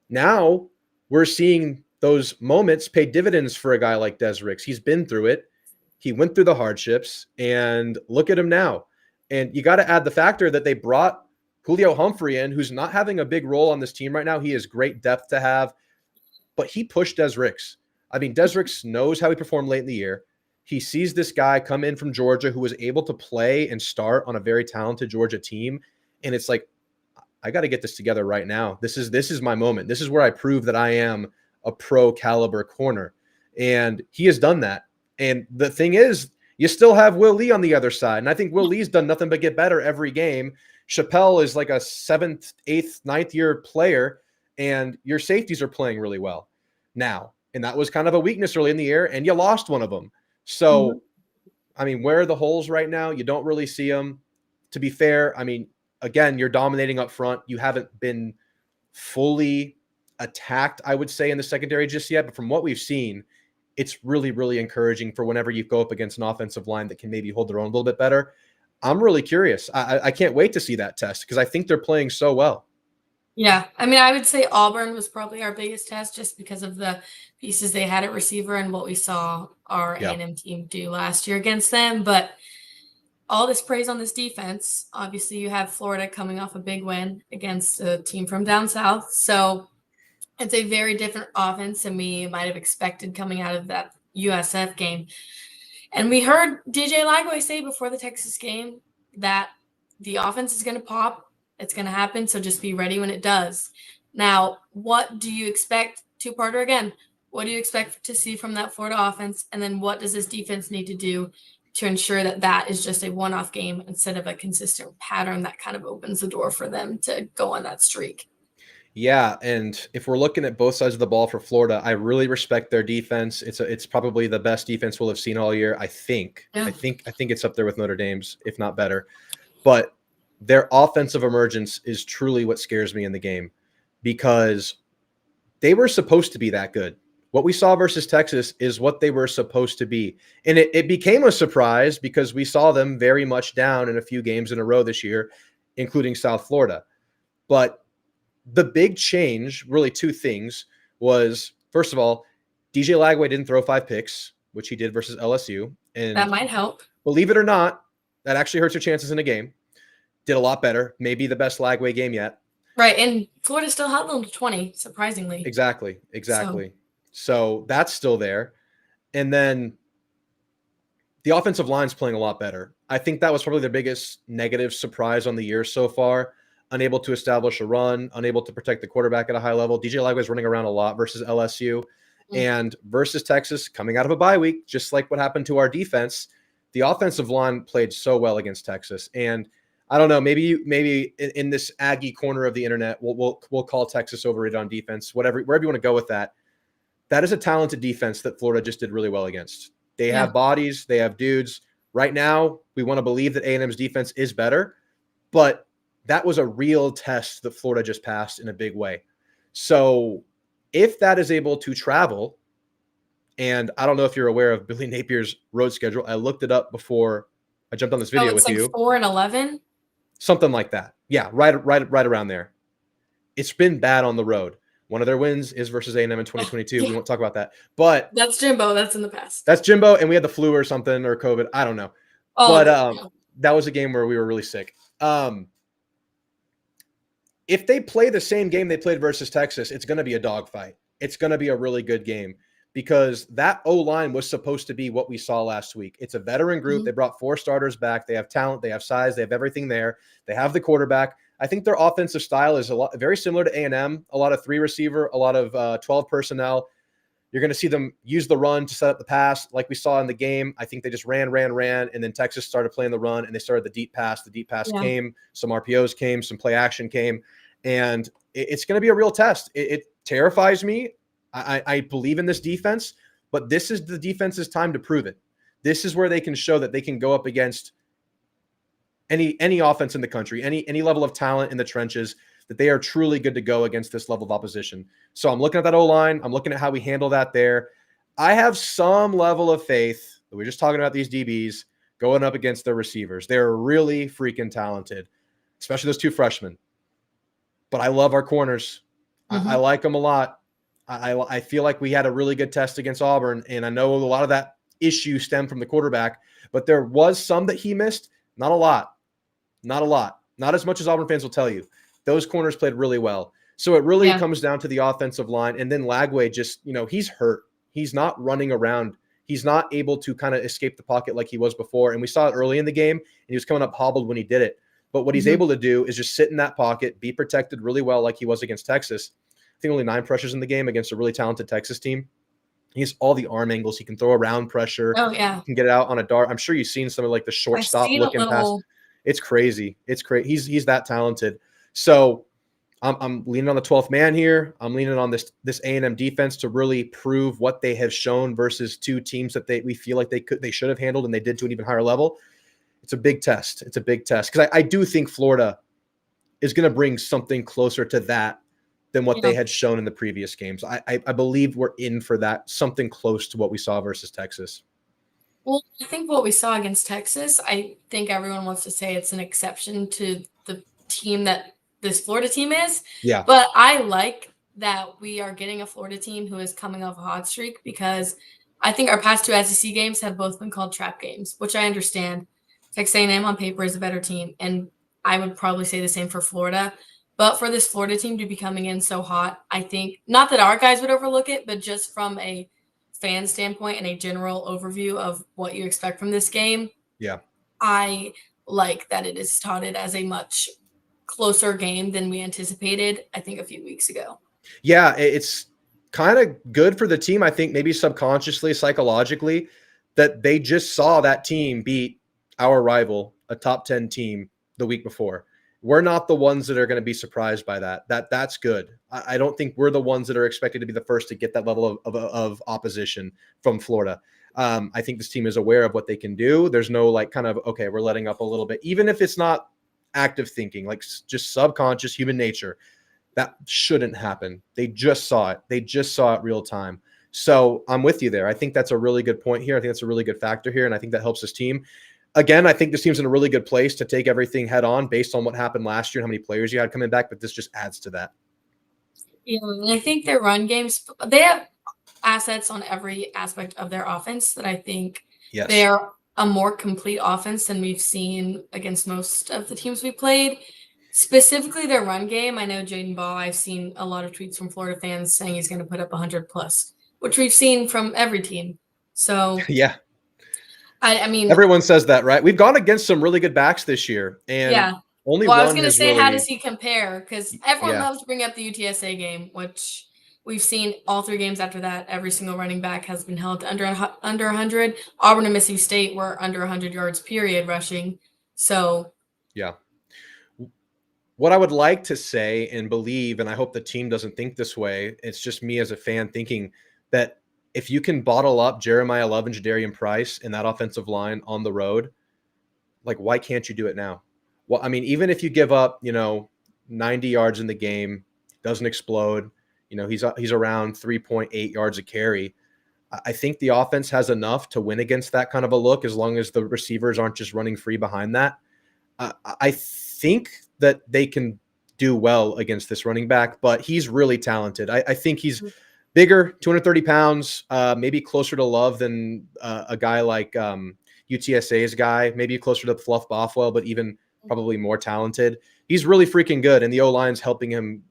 now we're seeing those moments pay dividends for a guy like Des Ricks. He's been through it. He went through the hardships, and look at him now. And you got to add the factor that they brought Julio Humphrey in, who's not having a big role on this team right now. He is great depth to have, but he pushed Des Ricks. I mean, Des Ricks knows how he performed late in the year. He sees this guy come in from Georgia who was able to play and start on a very talented Georgia team. And it's like, I got to get this together right now. This is my moment. This is where I prove that I am a pro caliber corner. And he has done that. And the thing is, you still have Will Lee on the other side. And I think Will Lee's done nothing but get better every game. Chappelle is like a 7th, 8th, 9th year player, and your safeties are playing really well now. And that was kind of a weakness early in the year, and you lost one of them. So, I mean, where are the holes right now? You don't really see them. To be fair, I mean, again, you're dominating up front. You haven't been fully attacked, I would say, in the secondary just yet. But from what we've seen, it's really, really encouraging for whenever you go up against an offensive line that can maybe hold their own a little bit better. I'm really curious. I can't wait to see that test because I think they're playing so well. Yeah. I mean, I would say Auburn was probably our biggest test just because of the pieces they had at receiver and what we saw our A&M team do last year against them. But all this praise on this defense. Obviously, you have Florida coming off a big win against a team from down south. So it's a very different offense than we might have expected coming out of that USF game. And we heard DJ Lagway say before the Texas game that the offense is going to pop. It's going to happen, so just be ready when it does. Now, what do you expect? Two-parter again. What do you expect to see from that Florida offense? And then what does this defense need to do to ensure that that is just a one-off game instead of a consistent pattern that kind of opens the door for them to go on that streak? Yeah, and if we're looking at both sides of the ball for Florida, I really respect their defense. It's probably the best defense we'll have seen all year. I think. Yeah. I think it's up there with Notre Dame's, if not better. But their offensive emergence is truly what scares me in the game because they were supposed to be that good. What we saw versus Texas is what they were supposed to be. And it became a surprise because we saw them very much down in a few games in a row this year, including South Florida. But the big change, really two things, was, first of all, DJ Lagway didn't throw 5 picks, which he did versus LSU. And that might help. Believe it or not, that actually hurts your chances in a game. Did a lot better. Maybe the best Lagway game yet. Right, and Florida still held them to 20, surprisingly. Exactly. So that's still there. And then the offensive line's playing a lot better. I think that was probably the biggest negative surprise on the year so far. Unable to establish a run, unable to protect the quarterback at a high level. DJ Lagway was running around a lot versus LSU. And versus Texas, coming out of a bye week, just like what happened to our defense, the offensive line played so well against Texas. And I don't know, maybe in this Aggie corner of the internet, we'll call Texas overrated on defense, wherever you want to go with that. That is a talented defense that Florida just did really well against. They have bodies, they have dudes. Right now, we want to believe that A&M's defense is better, but that was a real test that Florida just passed in a big way. So if that is able to travel, and I don't know if you're aware of Billy Napier's road schedule. I looked it up before I jumped on this video with you. 4-11? Something like that. Yeah, right around there. It's been bad on the road. One of their wins is versus A&M in 2022. We won't talk about that. But that's Jimbo. That's in the past. That's Jimbo, and we had the flu or something or COVID. I don't know. That was a game where we were really sick. If they play the same game they played versus Texas, it's going to be a dogfight. It's going to be a really good game because that O-line was supposed to be what we saw last week. It's a veteran group. Mm-hmm. They brought 4 starters back. They have talent. They have size. They have everything there. They have the quarterback. I think their offensive style is very similar to A&M, a lot of 3 receiver, a lot of 12 personnel. You're going to see them use the run to set up the pass like we saw in the game. I think they just ran, and then Texas started playing the run, and they started the deep pass. The deep pass came, some RPOs came, some play action came, and it's going to be a real test. It terrifies me. I believe in this defense, but this is the defense's time to prove it. This is where they can show that they can go up against any offense in the country, any level of talent in the trenches. that they are truly good to go against this level of opposition. So I'm looking at that O-line. I'm looking at how we handle that there. I have some level of faith that we're just talking about these DBs going up against their receivers. They're really freaking talented, especially those two freshmen. But I love our corners. I like them a lot. I feel like we had a really good test against Auburn, and I know a lot of that issue stemmed from the quarterback, but there was some that he missed. Not a lot. Not as much as Auburn fans will tell you. Those corners played really well. So it really comes down to the offensive line. And then Lagway just, he's hurt. He's not running around. He's not able to kind of escape the pocket like he was before. And we saw it early in the game, and he was coming up hobbled when he did it. But what he's able to do is just sit in that pocket, be protected really well like he was against Texas. I think only 9 pressures in the game against a really talented Texas team. He has all the arm angles. He can throw around pressure. Oh, yeah. He can get it out on a dart. I'm sure you've seen some of like the shortstop looking pass. It's crazy. It's crazy. He's that talented. So I'm leaning on the 12th man here. I'm leaning on this A&M defense to really prove what they have shown versus two teams that we feel like they should have handled, and they did to an even higher level. It's a big test. It's a big test because I do think Florida is going to bring something closer to that than what they had shown in the previous games. I believe we're in for that, something close to what we saw versus Texas. Well, I think what we saw against Texas, I think everyone wants to say it's an exception to the team that this Florida team is. Yeah. But I like that we are getting a Florida team who is coming off a hot streak, because I think our past 2 SEC games have both been called trap games, which I understand. Texas A&M on paper is a better team, and I would probably say the same for Florida. But for this Florida team to be coming in so hot, I think not that our guys would overlook it, but just from a fan standpoint and a general overview of what you expect from this game, I like that it is touted as a much closer game than we anticipated, I think, a few weeks ago. Yeah, it's kind of good for the team, I think, maybe subconsciously, psychologically, that they just saw that team beat our rival, a top 10 team, the week before. We're not the ones that are going to be surprised by that. That's good. I don't think we're the ones that are expected to be the first to get that level of opposition from Florida. I think this team is aware of what they can do. There's no okay, we're letting up a little bit, even if it's not active thinking, like just subconscious human nature. That shouldn't happen. They just saw it. They just saw it real time. So I'm with you there. I think that's a really good point here. I think that's a really good factor here, and I think that helps this team. Again, I think this team's in a really good place to take everything head on based on what happened last year and how many players you had coming back, but this just adds to that. Yeah, and I think their run games, they have assets on every aspect of their offense that I think they are a more complete offense than we've seen against most of the teams we played. Specifically their run game, I know Jaden Ball, I've seen a lot of tweets from Florida fans saying he's going to put up 100+, which we've seen from every team. So yeah. I mean, everyone says that, right? We've gone against some really good backs this year, and only one. I was going to say, how does he compare? Because everyone loves to bring up the UTSA game, which we've seen all 3 games after that. Every single running back has been held under 100. Auburn and Mississippi State were under 100 yards, period, rushing. So, yeah. What I would like to say and believe, and I hope the team doesn't think this way, it's just me as a fan thinking that if you can bottle up Jeremiah Love and Jadarian Price in that offensive line on the road, like, why can't you do it now? Well, I mean, even if you give up, 90 yards in the game, doesn't explode, he's around 3.8 yards a carry. I think the offense has enough to win against that kind of a look, as long as the receivers aren't just running free behind that. I think that they can do well against this running back, but he's really talented. I think he's bigger, 230 pounds, maybe closer to Love than a guy like UTSA's guy, maybe closer to Fluff Bothwell, but even probably more talented. He's really freaking good, and the O-line's helping him,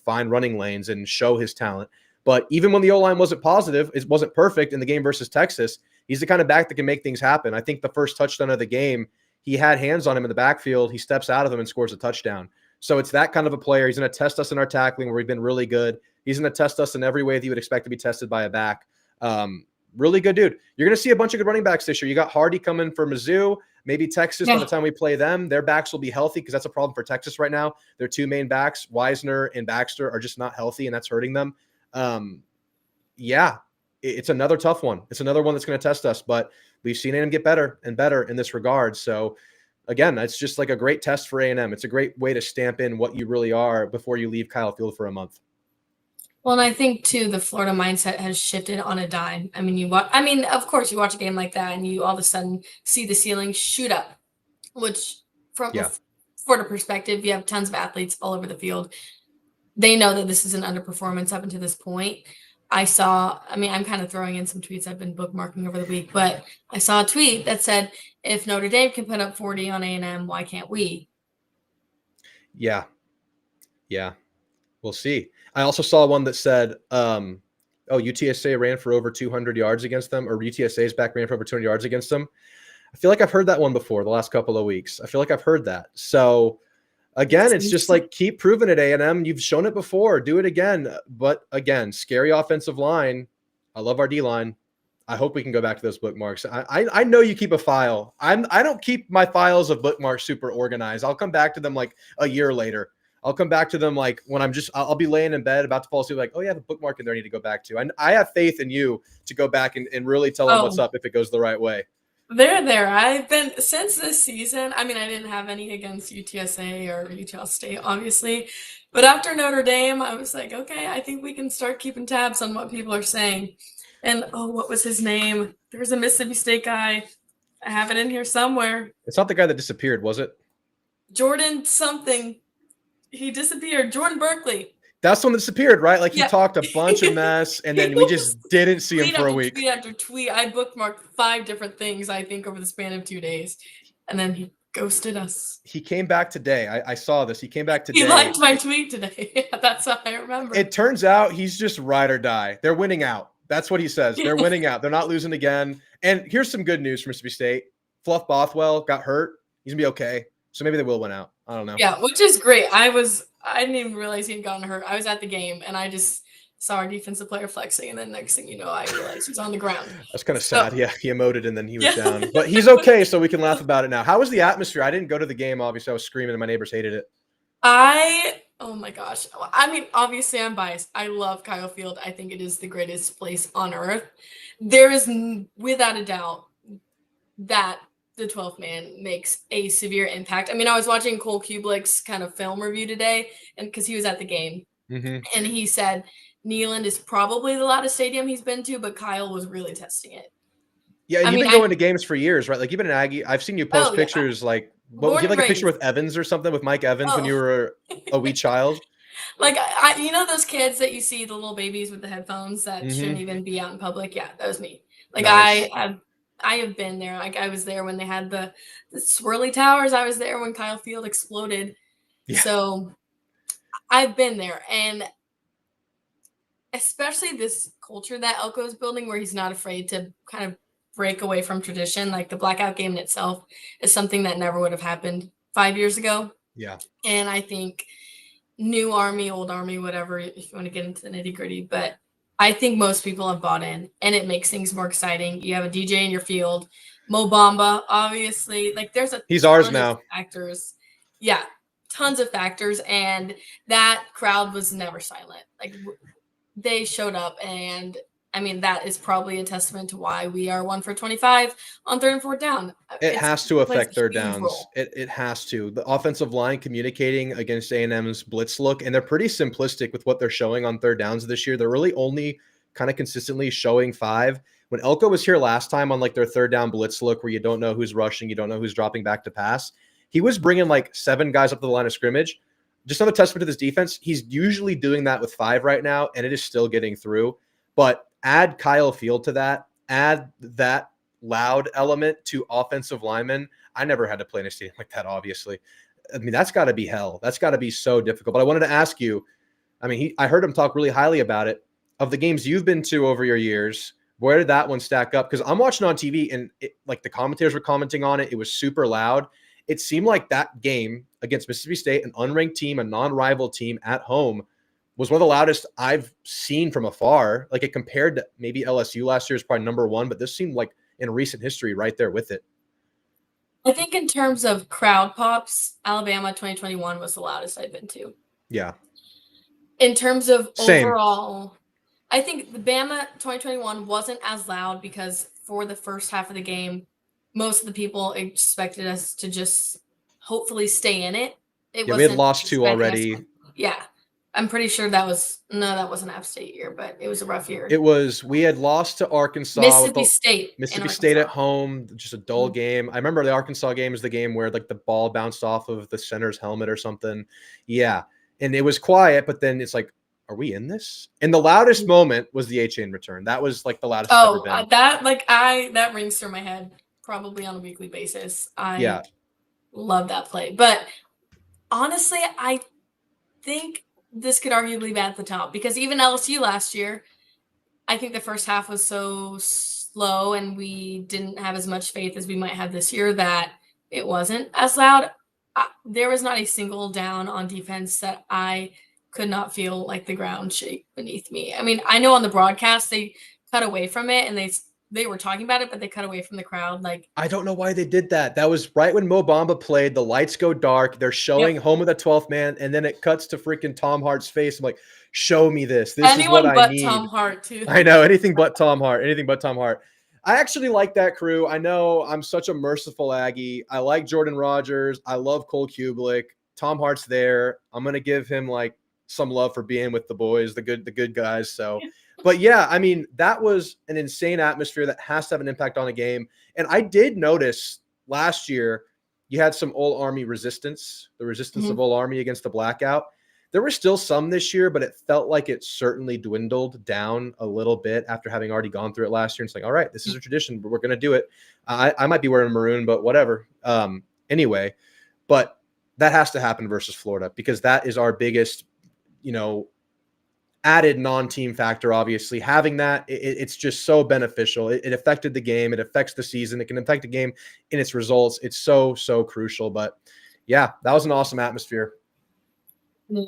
find running lanes and show his talent. But even when the O-line wasn't positive, it wasn't perfect in the game versus Texas, he's the kind of back that can make things happen. I think the first touchdown of the game, he had hands on him in the backfield. He steps out of them and scores a touchdown. So it's that kind of a player. He's going to test us in our tackling, where we've been really good. He's going to test us in every way that you would expect to be tested by a back. Really good dude. You're going to see a bunch of good running backs this year. You got Hardy coming for Mizzou, maybe Texas. By the time we play them, their backs will be healthy, because that's a problem for Texas right now. Their 2 main backs, Wisner and Baxter, are just not healthy, and that's hurting them. It's another tough one. It's another one that's going to test us, but we've seen him get better and better in this regard. So again, it's just like a great test for A&M. It's a great way to stamp in what you really are before you leave Kyle Field for a month. Well, and I think too, the Florida mindset has shifted on a dime. I mean, of course, you watch a game like that, and you all of a sudden see the ceiling shoot up. Which, from a Yeah. Florida perspective, you have tons of athletes all over the field. They know that this is an underperformance up until this point. I'm kind of throwing in some tweets I've been bookmarking over the week, but I saw a tweet that said, if Notre Dame can put up 40 on A&M, why can't we? Yeah. Yeah. We'll see. I also saw one that said, UTSA ran for over 200 yards against them, or UTSA's back ran for over 200 yards against them. I feel like I've heard that one before the last couple of weeks. I feel like I've heard that. So again, it's just like, keep proving it, A&M. You've shown it before. Do it again. But again, scary offensive line. I love our D-line. I hope we can go back to those bookmarks. I know you keep a file. I don't keep my files of bookmarks super organized. I'll come back to them like a year later. I'll come back to them like when I'll be laying in bed about to fall asleep, like, oh, yeah, the bookmark in there I need to go back to. And I have faith in you to go back and really tell them what's up if it goes the right way. They're there. I've been since this season. I mean, I didn't have any against UTSA or Utah State, obviously. But after Notre Dame, I was like, okay, I think we can start keeping tabs on what people are saying. And what was his name? There's a Mississippi State guy. I have it in here somewhere. It's not the guy that disappeared, was it? Jordan something. He disappeared. Jordan Berkeley. That's the one that disappeared, right? Like he Yeah. talked a bunch of mess, and then we just didn't see him for a week. Tweet after tweet. I bookmarked 5 different things, I think, over the span of 2 days. And then he ghosted us. He came back today. I saw this. He came back today. He liked my tweet today. That's how I remember. It turns out he's just ride or die. They're winning out. That's what he says. They're winning out. They're not losing again. And here's some good news for Mississippi State. Fluff Bothwell got hurt. He's going to be okay. So maybe they will win out. I don't know. Yeah, which is great. I didn't even realize he had gotten hurt. I was at the game, and I just saw our defensive player flexing, and then next thing you know, I realized he's on the ground. That's kind of sad. Yeah, he emoted, and then he was down. But he's okay, so we can laugh about it now. How was the atmosphere? I didn't go to the game, obviously. I was screaming, and my neighbors hated it. Oh my gosh. I mean, obviously I'm biased. I love Kyle Field. I think it is the greatest place on earth. There is without a doubt that the 12th man makes a severe impact. I mean, I was watching Cole Kubelik's kind of film review today, and because he was at the game, and he said Neyland is probably the loudest stadium he's been to, but Kyle was really testing it. Yeah, and you've been going to games for years, right? Like you've been an Aggie. I've seen you post pictures like you have like a picture with Evans or something with Mike Evans when you were a wee child. Like you know those kids that you see, the little babies with the headphones that shouldn't even be out in public? Yeah, that was me. Like nice. I have been there. Like I was there when they had the swirly towers. I was there when Kyle Field exploded. Yeah. So I've been there, and especially this culture that Elko is building, where he's not afraid to kind of break away from tradition. Like the blackout game in itself is something that never would have happened 5 years ago. Yeah. And I think new Army, old Army, whatever, if you want to get into the nitty gritty, but I think most people have bought in, and it makes things more exciting. You have a DJ in your field, Mo Bamba, obviously. Like he's ours now. Factors, yeah, tons of factors, and that crowd was never silent. Like they showed up, and I mean that is probably a testament to why we are 1 for 25 on 3rd and 4th down. It has to affect third downs. It has to. The offensive line communicating against A&M's blitz look, and they're pretty simplistic with what they're showing on 3rd downs this year. They're really only kind of consistently showing 5. When Elko was here last time on like their 3rd down blitz look, where you don't know who's rushing, you don't know who's dropping back to pass, he was bringing like 7 guys up to the line of scrimmage. Just another testament to this defense. He's usually doing that with 5 right now, and it is still getting through. But add Kyle Field to that, add that loud element to offensive linemen. I never had to play in a stadium like that, obviously. I mean, that's got to be hell. That's got to be so difficult. But I wanted to ask you, I mean, I heard him talk really highly about it. Of the games you've been to over your years, where did that one stack up? Because I'm watching on TV, and like the commentators were commenting on it. It was super loud. It seemed like that game against Mississippi State, an unranked team, a non-rival team at home, was one of the loudest I've seen from afar. Like it compared to maybe LSU last year is probably number 1, but this seemed like in recent history right there with it. I think in terms of crowd pops, Alabama 2021 was the loudest I've been to. Yeah. In terms of overall, I think the Bama 2021 wasn't as loud because for the first half of the game, most of the people expected us to just hopefully stay in it. It Yeah, we had wasn't lost 2 expecting us already. yeah. I'm pretty sure that wasn't App State year, but it was a rough year. We had lost to Arkansas with Mississippi the State in Mississippi State Arkansas. at home, just a dull Mhm. game. I remember the Arkansas game is the game where like the ball bounced off of the center's helmet or something. Yeah. And it was quiet, but then it's like, are we in this? And the loudest moment was the A-Chain return. That was like the loudest it's ever Oh, been. that rings through my head probably on a weekly basis. I Yeah. love that play. But honestly, I think this could arguably be at the top because even LSU last year, I think the first half was so slow and we didn't have as much faith as we might have this year that it wasn't as loud. There was not a single down on defense that I could not feel like the ground shake beneath me. I mean, I know on the broadcast they cut away from it and they were talking about it, but they cut away from the crowd. Like, I don't know why they did that. That was right when Mo Bamba played. The lights go dark. They're showing yep, home of the 12th man, and then it cuts to freaking Tom Hart's face. I'm like, show me this. This is what anyone I but Tom need. Hart too. I know anything but Tom Hart. Anything but Tom Hart. I actually like that crew. I know I'm such a merciful Aggie. I like Jordan Rogers. I love Cole Kublik. Tom Hart's there. I'm gonna give him like some love for being with the boys, the good guys. So, but yeah, I mean, that was an insane atmosphere that has to have an impact on a game. And I did notice last year you had some Old Army resistance, the resistance of Mhm. Old Army against the blackout. There were still some this year, but it felt like it certainly dwindled down a little bit after having already gone through it last year. And it's like, all right, this is a tradition, but we're going to do it. I might be wearing maroon, but whatever. Anyway, but that has to happen versus Florida because that is our biggest, added non-team factor. Obviously, having that, it's just so beneficial. It affected the game. It affects the season. It can affect the game in its results. It's so crucial. But yeah, that was an awesome atmosphere. Yeah,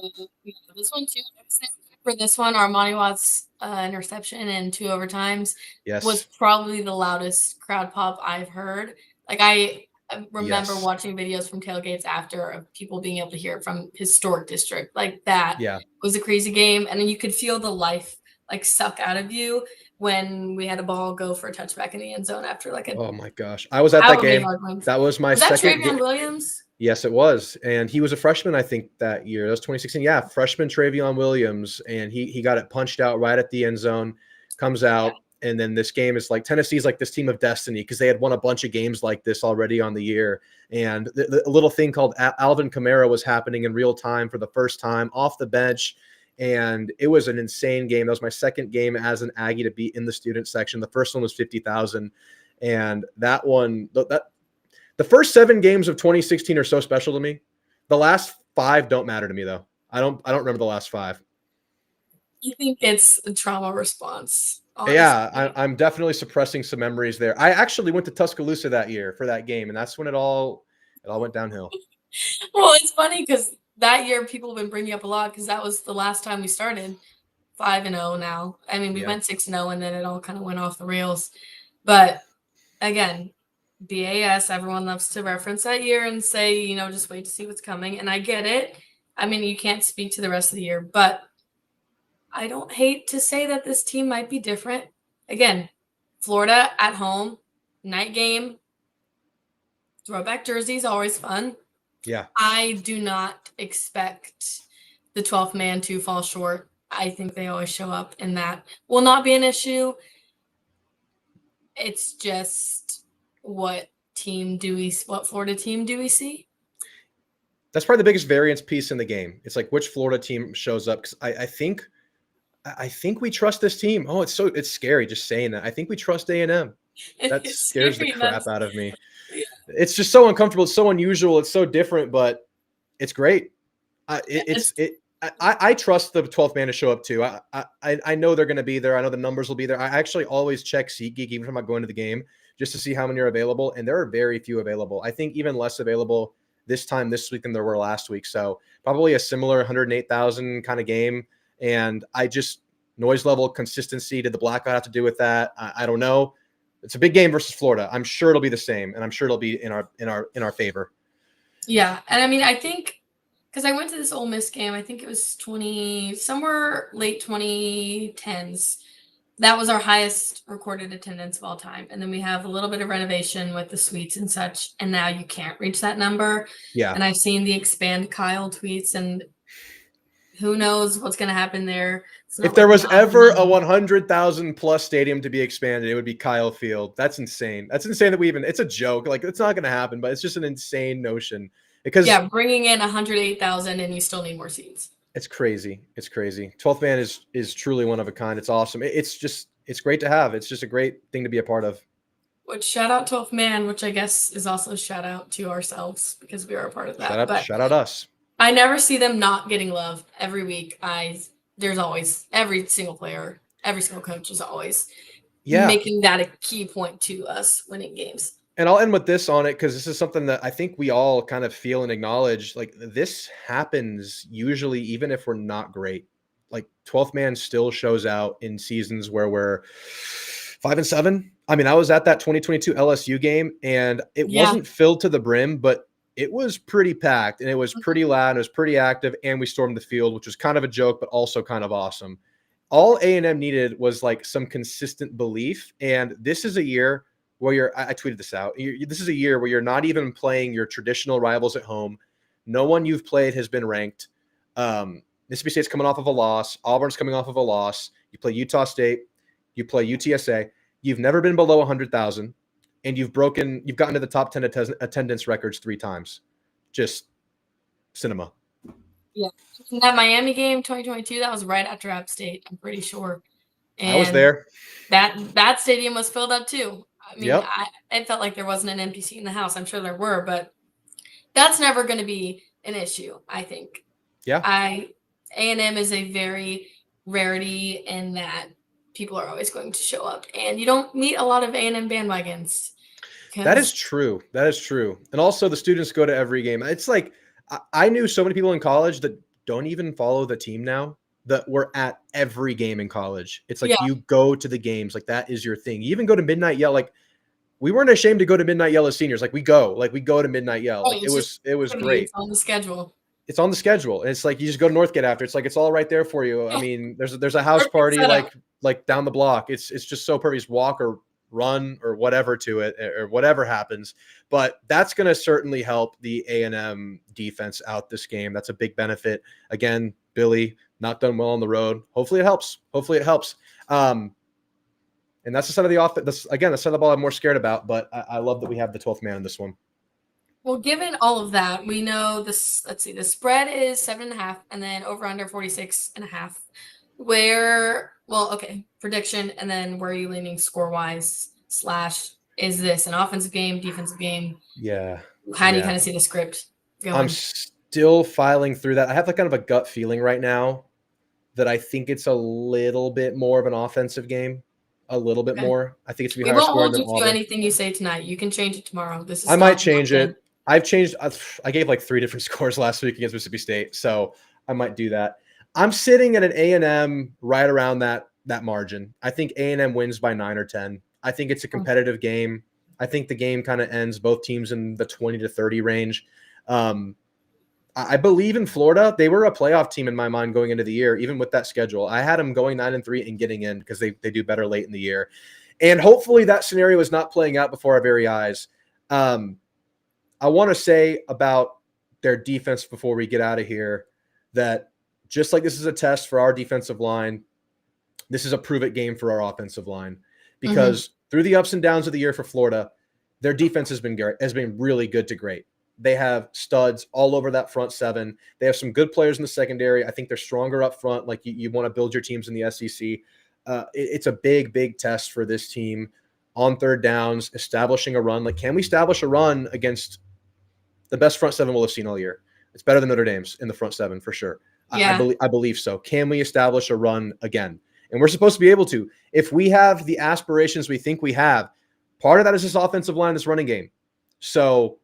this one too. I would say for this one, Armani Watts' interception and 2 overtimes was Yes. probably the loudest crowd pop I've heard. Like I remember Yes. watching videos from tailgates after of people being able to hear it from historic district. Like that Yeah. was a crazy game, and then you could feel the life like suck out of you when we had a ball go for a touchback in the end zone after like a Oh my gosh. I was at that however many game. hard ones. That was my Was that second Travion game. Williams? Yes, it was. And he was a freshman, I think, that year. That was 2016. Yeah, freshman Travion Williams. And he got it punched out right at the end zone, comes Yeah. out. And then this game is like Tennessee's like this team of destiny because they had won a bunch of games like this already on the year. And the little thing called Alvin Kamara was happening in real time for the first time off the bench. And it was an insane game. That was my second game as an Aggie to be in the student section. The first one was 50,000. And that one, the first 7 games of 2016 are so special to me. The last 5 don't matter to me though. I don't remember the last 5. You think it's a trauma response, Yeah, honestly. I'm definitely suppressing some memories there. I actually went to Tuscaloosa that year for that game, and that's when it all went downhill. Well, it's funny because that year people have been bringing up a lot because that was the last time we started 5-0 now. I mean, we Yeah. went 6-0 and then it all kind of went off the rails. But again, BAS, everyone loves to reference that year and say, just wait to see what's coming. And I get it. I mean, you can't speak to the rest of the year, but I don't hate to say that this team might be different. Again, Florida at home, night game, throwback jerseys, always fun. Yeah. I do not expect the 12th man to fall short. I think they always show up, and that will not be an issue. It's just what Florida team do we see? That's probably the biggest variance piece in the game. It's like which Florida team shows up because I think we trust this team. Oh, it's scary just saying that. I think we trust A&M. That It's scares the scary. crap out of me. It's just so uncomfortable. It's so unusual. It's so different, but it's great. It's I trust the 12th man to show up too. I know they're going to be there. I know the numbers will be there. I actually always check SeatGeek even if I'm not going to the game just to see how many are available, and there are very few available. I think even less available this time this week than there were last week. So probably a similar 108,000 kind of game. And I just noise level consistency. Did the blackout have to do with that? I don't know. It's a big game versus Florida. I'm sure it'll be the same, and I'm sure it'll be in our favor. yeah, and I mean, I think because I went to this Ole Miss game, I think it was somewhere late 2010s. That was our highest recorded attendance of all time. And then we have a little bit of renovation with the suites and such. And now you can't reach that number. Yeah. And I've seen the expand Kyle tweets, and who knows what's going to happen there. If there was ever a 100,000 plus stadium to be expanded, it would be Kyle Field. That's insane. That's insane that it's a joke. Like, it's not going to happen, but it's just an insane notion because bringing in 108,000 and you still need more seats. It's crazy. It's crazy. 12th man is truly one of a kind. It's awesome. It's great to have. It's just a great thing to be a part of. Which shout out 12th man, which I guess is also a shout out to ourselves because we are a part of that. Shout out us. I never see them not getting love every week. There's always every single player, every single coach is always making that a key point to us winning games. And I'll end with this on it because this is something that I think we all kind of feel and acknowledge. Like, this happens usually even if we're not great. Like, 12th man still shows out in seasons where we're 5-7. I mean, I was at that 2022 LSU game and it wasn't filled to the brim, but it was pretty packed and it was pretty loud. And it was pretty active, and we stormed the field, which was kind of a joke, but also kind of awesome. All A&M needed was like some consistent belief. And this is a year where I tweeted this out. This is a year where you're not even playing your traditional rivals at home. No one you've played has been ranked. Mississippi State's coming off of a loss. Auburn's coming off of a loss. You play Utah State. You play UTSA. You've never been below 100,000, and you've gotten to the top 10 attendance records 3 times. Just cinema. Yeah. That Miami game, 2022, that was right after App State, I'm pretty sure. And I was there. That stadium was filled up too. I mean, Yep. it felt like there wasn't an empty seat in the house. I'm sure there were, but that's never going to be an issue, I think. Yeah. A&M is a very rarity in that people are always going to show up, and you don't meet a lot of A&M bandwagons. That is true. That is true. And also the students go to every game. It's like, I knew so many people in college that don't even follow the team now that were at every game in college. It's like you go to the games. Like, that is your thing. You even go to Midnight Yell. Like, we weren't ashamed to go to Midnight Yell as seniors. Like, we go to Midnight Yell. Like, it was great. It's on the schedule. It's on the schedule. And it's like, you just go to Northgate after. It's like, it's all right there for you. I mean, there's a house party like down the block. It's just so perfect. Just walk or run or whatever to it, or whatever happens. But that's going to certainly help the A&M defense out this game. That's a big benefit. Again, Billy not done well on the road. Hopefully it helps. And that's the side of the offense. Again, the side of the ball I'm more scared about, but I love that we have the 12th man in this one. Well, given all of that, we know this. Let's see, the spread is 7.5, and then over under 46.5. Prediction, and then where are you leaning score wise? / is this an offensive game, defensive game? Yeah. How do you kind of see the script going? I'm still filing through that. I have like kind of a gut feeling right now that I think it's a little bit more of an offensive game. A little bit more. I think it's going to be higher scoring than Auburn. We won't hold you to anything you say tonight. You can change it tomorrow. I might change it. I've changed. I gave like 3 different scores last week against Mississippi State, so I might do that. I'm sitting at an A&M right around that margin. I think A&M wins by 9 or 10. I think it's a competitive game. I think the game kind of ends both teams in the 20 to 30 range. I believe in Florida. They were a playoff team in my mind going into the year, even with that schedule. I had them going 9-3 and getting in because they do better late in the year. And hopefully that scenario is not playing out before our very eyes. I want to say about their defense before we get out of here that just like this is a test for our defensive line, this is a prove-it game for our offensive line. Because through the ups and downs of the year for Florida, their defense has been really good to great. They have studs all over that front 7. They have some good players in the secondary. I think they're stronger up front. Like, you want to build your teams in the SEC. It's a big, big test for this team on third downs, establishing a run. Like, can we establish a run against the best front 7 we'll have seen all year? It's better than Notre Dame's in the front 7 for sure. Yeah. I believe so. Can we establish a run again? And we're supposed to be able to. If we have the aspirations we think we have, part of that is this offensive line, this running game. So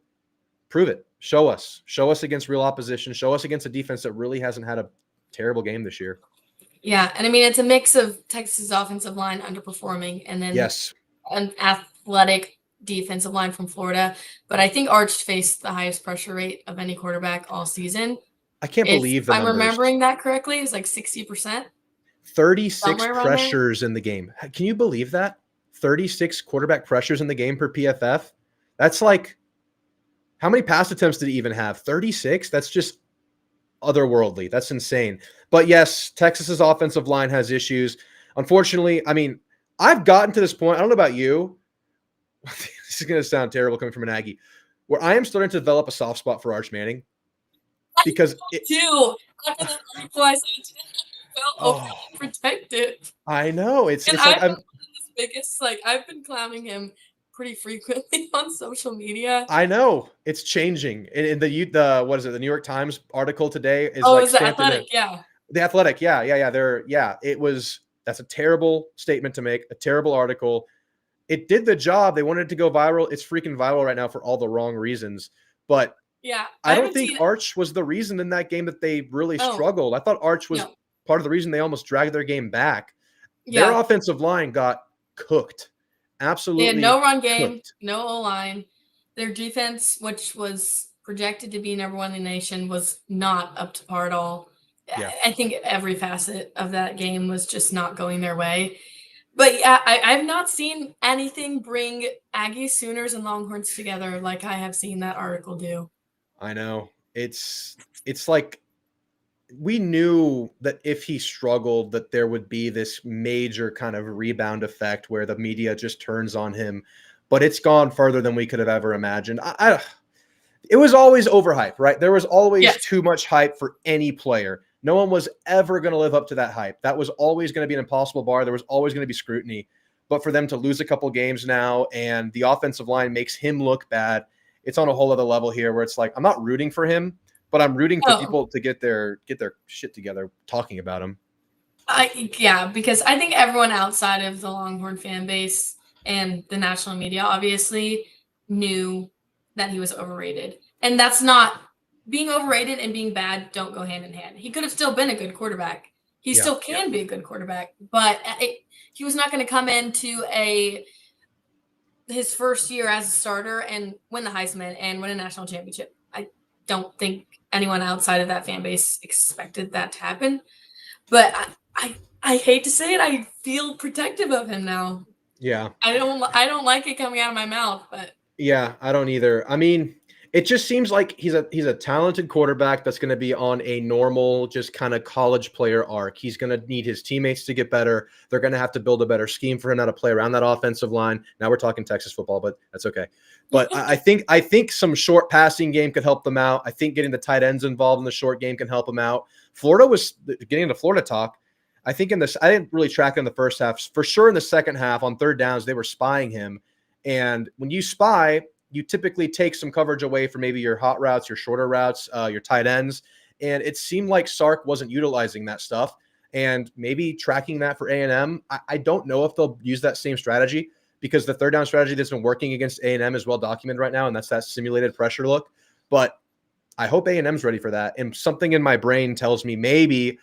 prove it. Show us. Show us against real opposition. Show us against a defense that really hasn't had a terrible game this year. Yeah, and I mean, it's a mix of Texas offensive line underperforming and then an athletic defensive line from Florida. But I think Arch faced the highest pressure rate of any quarterback all season. I can't believe that. I'm remembering that correctly. It was like 60%. 36 somewhere around there. pressures in the game. Can you believe that? 36 quarterback pressures in the game per PFF. That's like, how many pass attempts did he even have? 36? That's just otherworldly. That's insane. But yes, Texas's offensive line has issues. Unfortunately, I mean, I've gotten to this point. I don't know about you. This is going to sound terrible coming from an Aggie, where I am starting to develop a soft spot for Arch Manning because Too. After the article I sent, I felt oh, overprotective. I know it's And like I'm his biggest, like, I've been clowning him pretty frequently on social media. I know it's changing. In the what is it? The New York Times article today is Oh, like is the stamped in Athletic? it. Yeah. The Athletic, it was. That's a terrible statement to make. A terrible article. It did the job. They wanted it to go viral. It's freaking viral right now for all the wrong reasons. But Yeah. I don't think Arch was the reason in that game that they really struggled. I thought Arch was part of the reason they almost dragged their game back. Their offensive line got cooked. Absolutely. They had no run game, cooked. no O-line. Their defense, which was projected to be number one in the nation, was not up to par at all. Yeah. I think every facet of that game was just not going their way. But yeah, I've not seen anything bring Aggies, Sooners, and Longhorns together like I have seen that article do. I know. It's like we knew that if he struggled, that there would be this major kind of rebound effect where the media just turns on him. But it's gone further than we could have ever imagined. It was always overhyped, right? There was always too much hype for any player. No one was ever going to live up to that hype. That was always going to be an impossible bar. There was always going to be scrutiny. But for them to lose a couple games now and the offensive line makes him look bad, it's on a whole other level here where it's like, I'm not rooting for him, but I'm rooting for people to get their shit together talking about him. Because I think everyone outside of the Longhorn fan base and the national media obviously knew that he was overrated. And that's not being overrated and being bad don't go hand in hand. He could have still been a good quarterback. He still can be a good quarterback, but he was not going to come into his first year as a starter and win the Heisman and win a national championship. I don't think anyone outside of that fan base expected that to happen. But I hate to say it, I feel protective of him now. Yeah. I don't like it coming out of my mouth, but yeah, I don't either. I mean, it just seems like he's a talented quarterback that's going to be on a normal, just kind of college player arc. He's going to need his teammates to get better. They're going to have to build a better scheme for him how to play around that offensive line. Now we're talking Texas football, but that's okay. But I think some short passing game could help them out. I think getting the tight ends involved in the short game can help them out. Florida was getting into Florida talk. I think I didn't really track it in the first half. For sure in the second half on third downs, they were spying him. And when you spy, you typically take some coverage away from maybe your hot routes, your shorter routes, your tight ends. And it seemed like Sark wasn't utilizing that stuff and maybe tracking that for A&M. I don't know if they'll use that same strategy because the third down strategy that's been working against A&M is well documented right now, and that's that simulated pressure look. But I hope A&M's ready for that. And something in my brain tells me maybe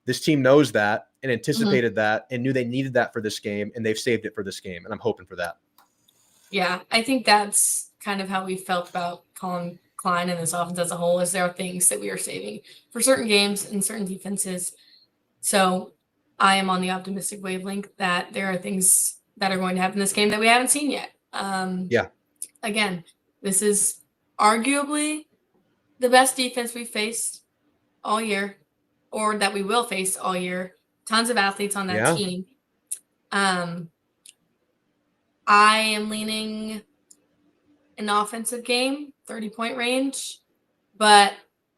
this team knows that and anticipated that and knew they needed that for this game, and they've saved it for this game. And I'm hoping for that. Yeah, I think that's kind of how we felt about Colin Klein and this offense as a whole, is there are things that we are saving for certain games and certain defenses. So I am on the optimistic wavelength that there are things that are going to happen in this game that we haven't seen yet. Again, this is arguably the best defense we've faced all year, or that we will face all year. Tons of athletes on that team. I am leaning an offensive game, 30-point range, but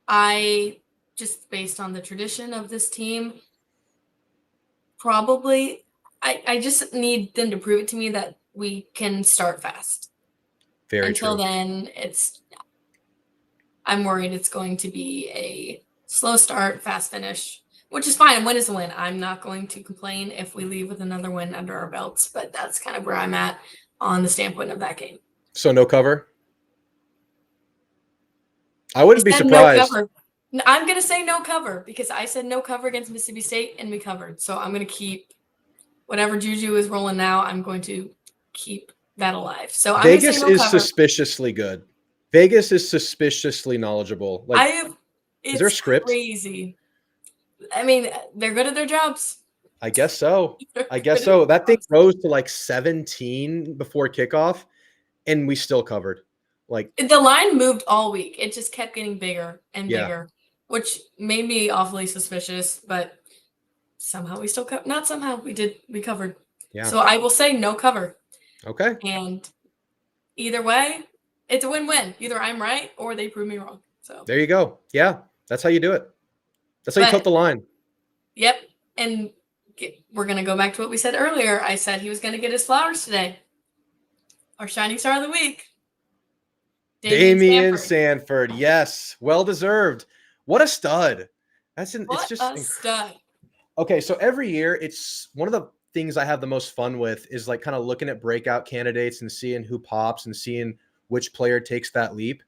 I just based on the tradition of this team, probably I just need them to prove it to me that we can start fast. Until then, I'm worried it's going to be a slow start, fast finish, which is fine. Win is a win. I'm not going to complain if we leave with another win under our belts, but that's kind of where I'm at on the standpoint of that game. So no cover? I wouldn't be surprised. No cover. I'm going to say no cover because I said no cover against Mississippi State and we covered. So I'm going to keep whatever juju is rolling now. I'm going to keep that alive. So I'm Vegas no is cover. Suspiciously good. Vegas is suspiciously knowledgeable. Is there a script? Crazy. I mean, they're good at their jobs. I guess so. I guess Couldn't so. be That thing close. rose to like 17 before kickoff, and we still covered. Like, The line moved all week. It just kept getting bigger and yeah, bigger, which made me awfully suspicious, but somehow we still covered. Not somehow, we covered. yeah. So I will say no cover. Okay. And either way, it's a win-win. Either I'm right or they prove me wrong. So, There you go. Yeah, that's how you do it. That's how you took but the line. yep. And we're going to go back to what we said earlier. I said he was going to get his flowers today. Our shining star of the week, Damian Sanford. Sanford. Yes, well deserved. What a stud. It's What just a stud. okay. So every year, it's one of the things I have the most fun with is like kind of looking at breakout candidates and seeing who pops and seeing which player takes that leap.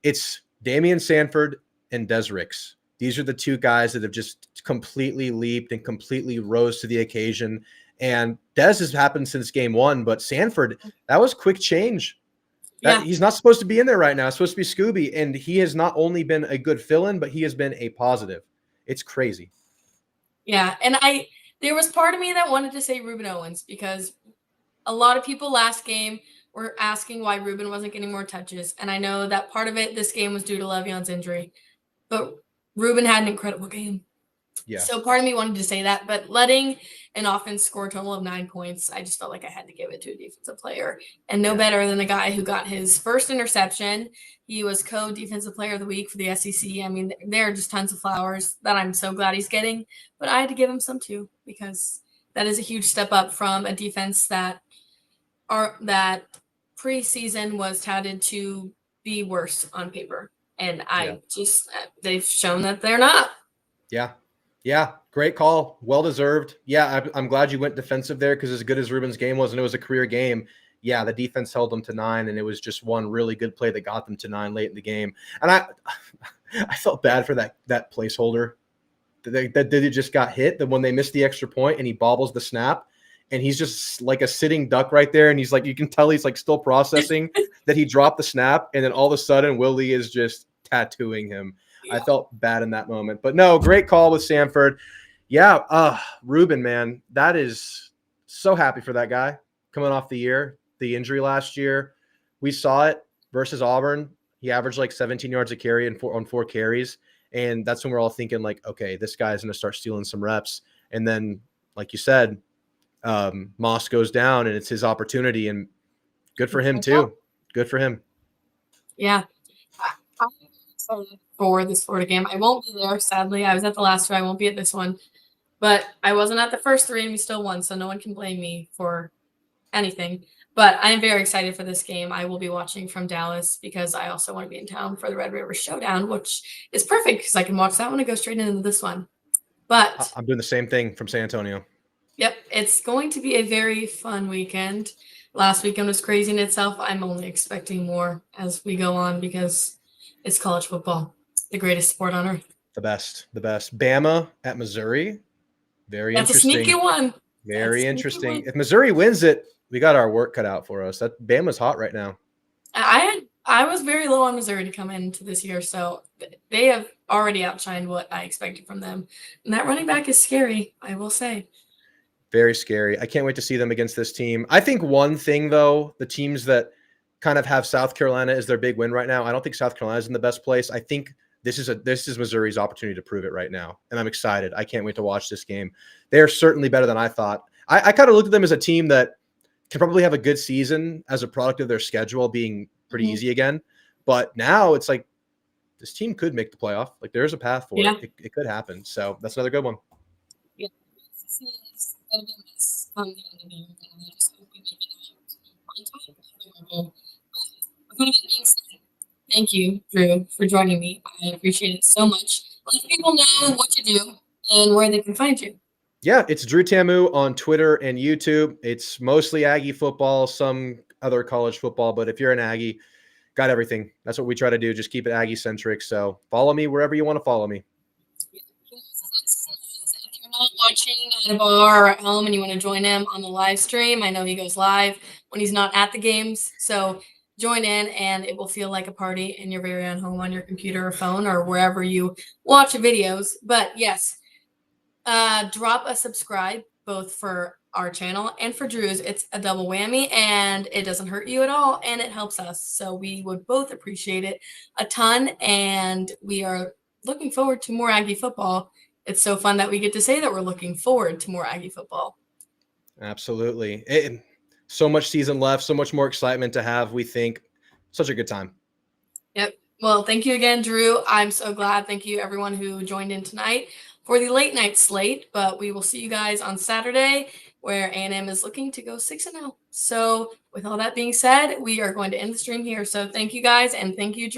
It's Damian Sanford and Des Ricks. These are the two guys that have just completely leaped and completely rose to the occasion. And Des has happened since game one, but Sanford, that was quick change. That Yeah. he's not supposed to be in there right now. It's supposed to be Scooby, and he has not only been a good fill-in, but he has been a positive. It's crazy. Yeah. And there was part of me that wanted to say Ruben Owens because a lot of people last game were asking why Ruben wasn't getting more touches. And I know that part of it this game was due to Le'Veon's injury, but Ruben had an incredible game. Yeah. So part of me wanted to say that, but letting an offense score a total of 9 points, I just felt like I had to give it to a defensive player. And no better than the guy who got his first interception. He was co-defensive player of the week for the SEC. I mean, there are just tons of flowers that I'm so glad he's getting, but I had to give him some too because that is a huge step up from a defense that preseason was touted to be worse on paper. And they've shown that they're not. Yeah. Yeah. Great call. Well deserved. Yeah. I'm glad you went defensive there because as good as Ruben's game was, and it was a career game, yeah, the defense held them to 9, and it was just one really good play that got them to 9 late in the game. And I felt bad for that placeholder that just got hit. That when they missed the extra point and he bobbles the snap, and he's just like a sitting duck right there, and he's like, you can tell he's like still processing that he dropped the snap, and then all of a sudden Willie is just tattooing him. I felt bad in that moment, but no, great call with Sanford. Yeah, Ruben, man, that is so happy for that guy coming off the injury last year. We saw it versus Auburn. He averaged like 17 yards a carry on 4 carries, and that's when we're all thinking like, okay, this guy's going to start stealing some reps. And then, like you said, Moss goes down, and it's his opportunity, and good for him too. Good for him. Yeah. I'm excited for this Florida game. I won't be there, sadly. I was at the last 2. I won't be at this one. But I wasn't at the first 3, and we still won, so no one can blame me for anything. But I am very excited for this game. I will be watching from Dallas because I also want to be in town for the Red River Showdown, which is perfect because I can watch that one and go straight into this one. But I'm doing the same thing from San Antonio. Yep, it's going to be a very fun weekend. Last weekend was crazy in itself. I'm only expecting more as we go on because it's college football, the greatest sport on earth. The best. Bama at Missouri. Very That's interesting. a sneaky one. Very interesting. If Missouri wins it, we got our work cut out for us. That Bama's hot right now. I was very low on Missouri to come into this year, so they have already outshined what I expected from them. And that running back is scary, I will say. Very scary. I can't wait to see them against this team. I think one thing, though, the teams that kind of have South Carolina as their big win right now, I don't think South Carolina is in the best place. I think this is Missouri's opportunity to prove it right now, and I'm excited. I can't wait to watch this game. They are certainly better than I thought. I kind of looked at them as a team that can probably have a good season as a product of their schedule being pretty easy again. But now it's like this team could make the playoff. Like there's a path for it. It could happen. So that's another good one. Yeah. Going to be nice come the end of the year, and I just hope we make it on time. With that being said, thank you, Drew, for joining me. I appreciate it so much. Let people know what you do and where they can find you. Yeah, it's Drew Tamu on Twitter and YouTube. It's mostly Aggie football, some other college football, but if you're an Aggie, got everything. That's what we try to do. Just keep it Aggie centric. So follow me wherever you want to follow me. If you're not watching at a bar or at home and you want to join him on the live stream, I know he goes live when he's not at the games. So join in and it will feel like a party in your very own home on your computer or phone or wherever you watch videos. But yes, Drop a subscribe both for our channel and for Drew's. It's a double whammy, and it doesn't hurt you at all, and it helps us. So we would both appreciate it a ton, and we are looking forward to more Aggie football. It's so fun that we get to say that we're looking forward to more Aggie football. Absolutely. So much season left, so much more excitement to have, we think. Such a good time. Yep. Well, thank you again, Drew. I'm so glad. Thank you, everyone who joined in tonight for the late night slate. But we will see you guys on Saturday, where A&M is looking to go 6-0. So with all that being said, we are going to end the stream here. So thank you guys, and thank you, Drew.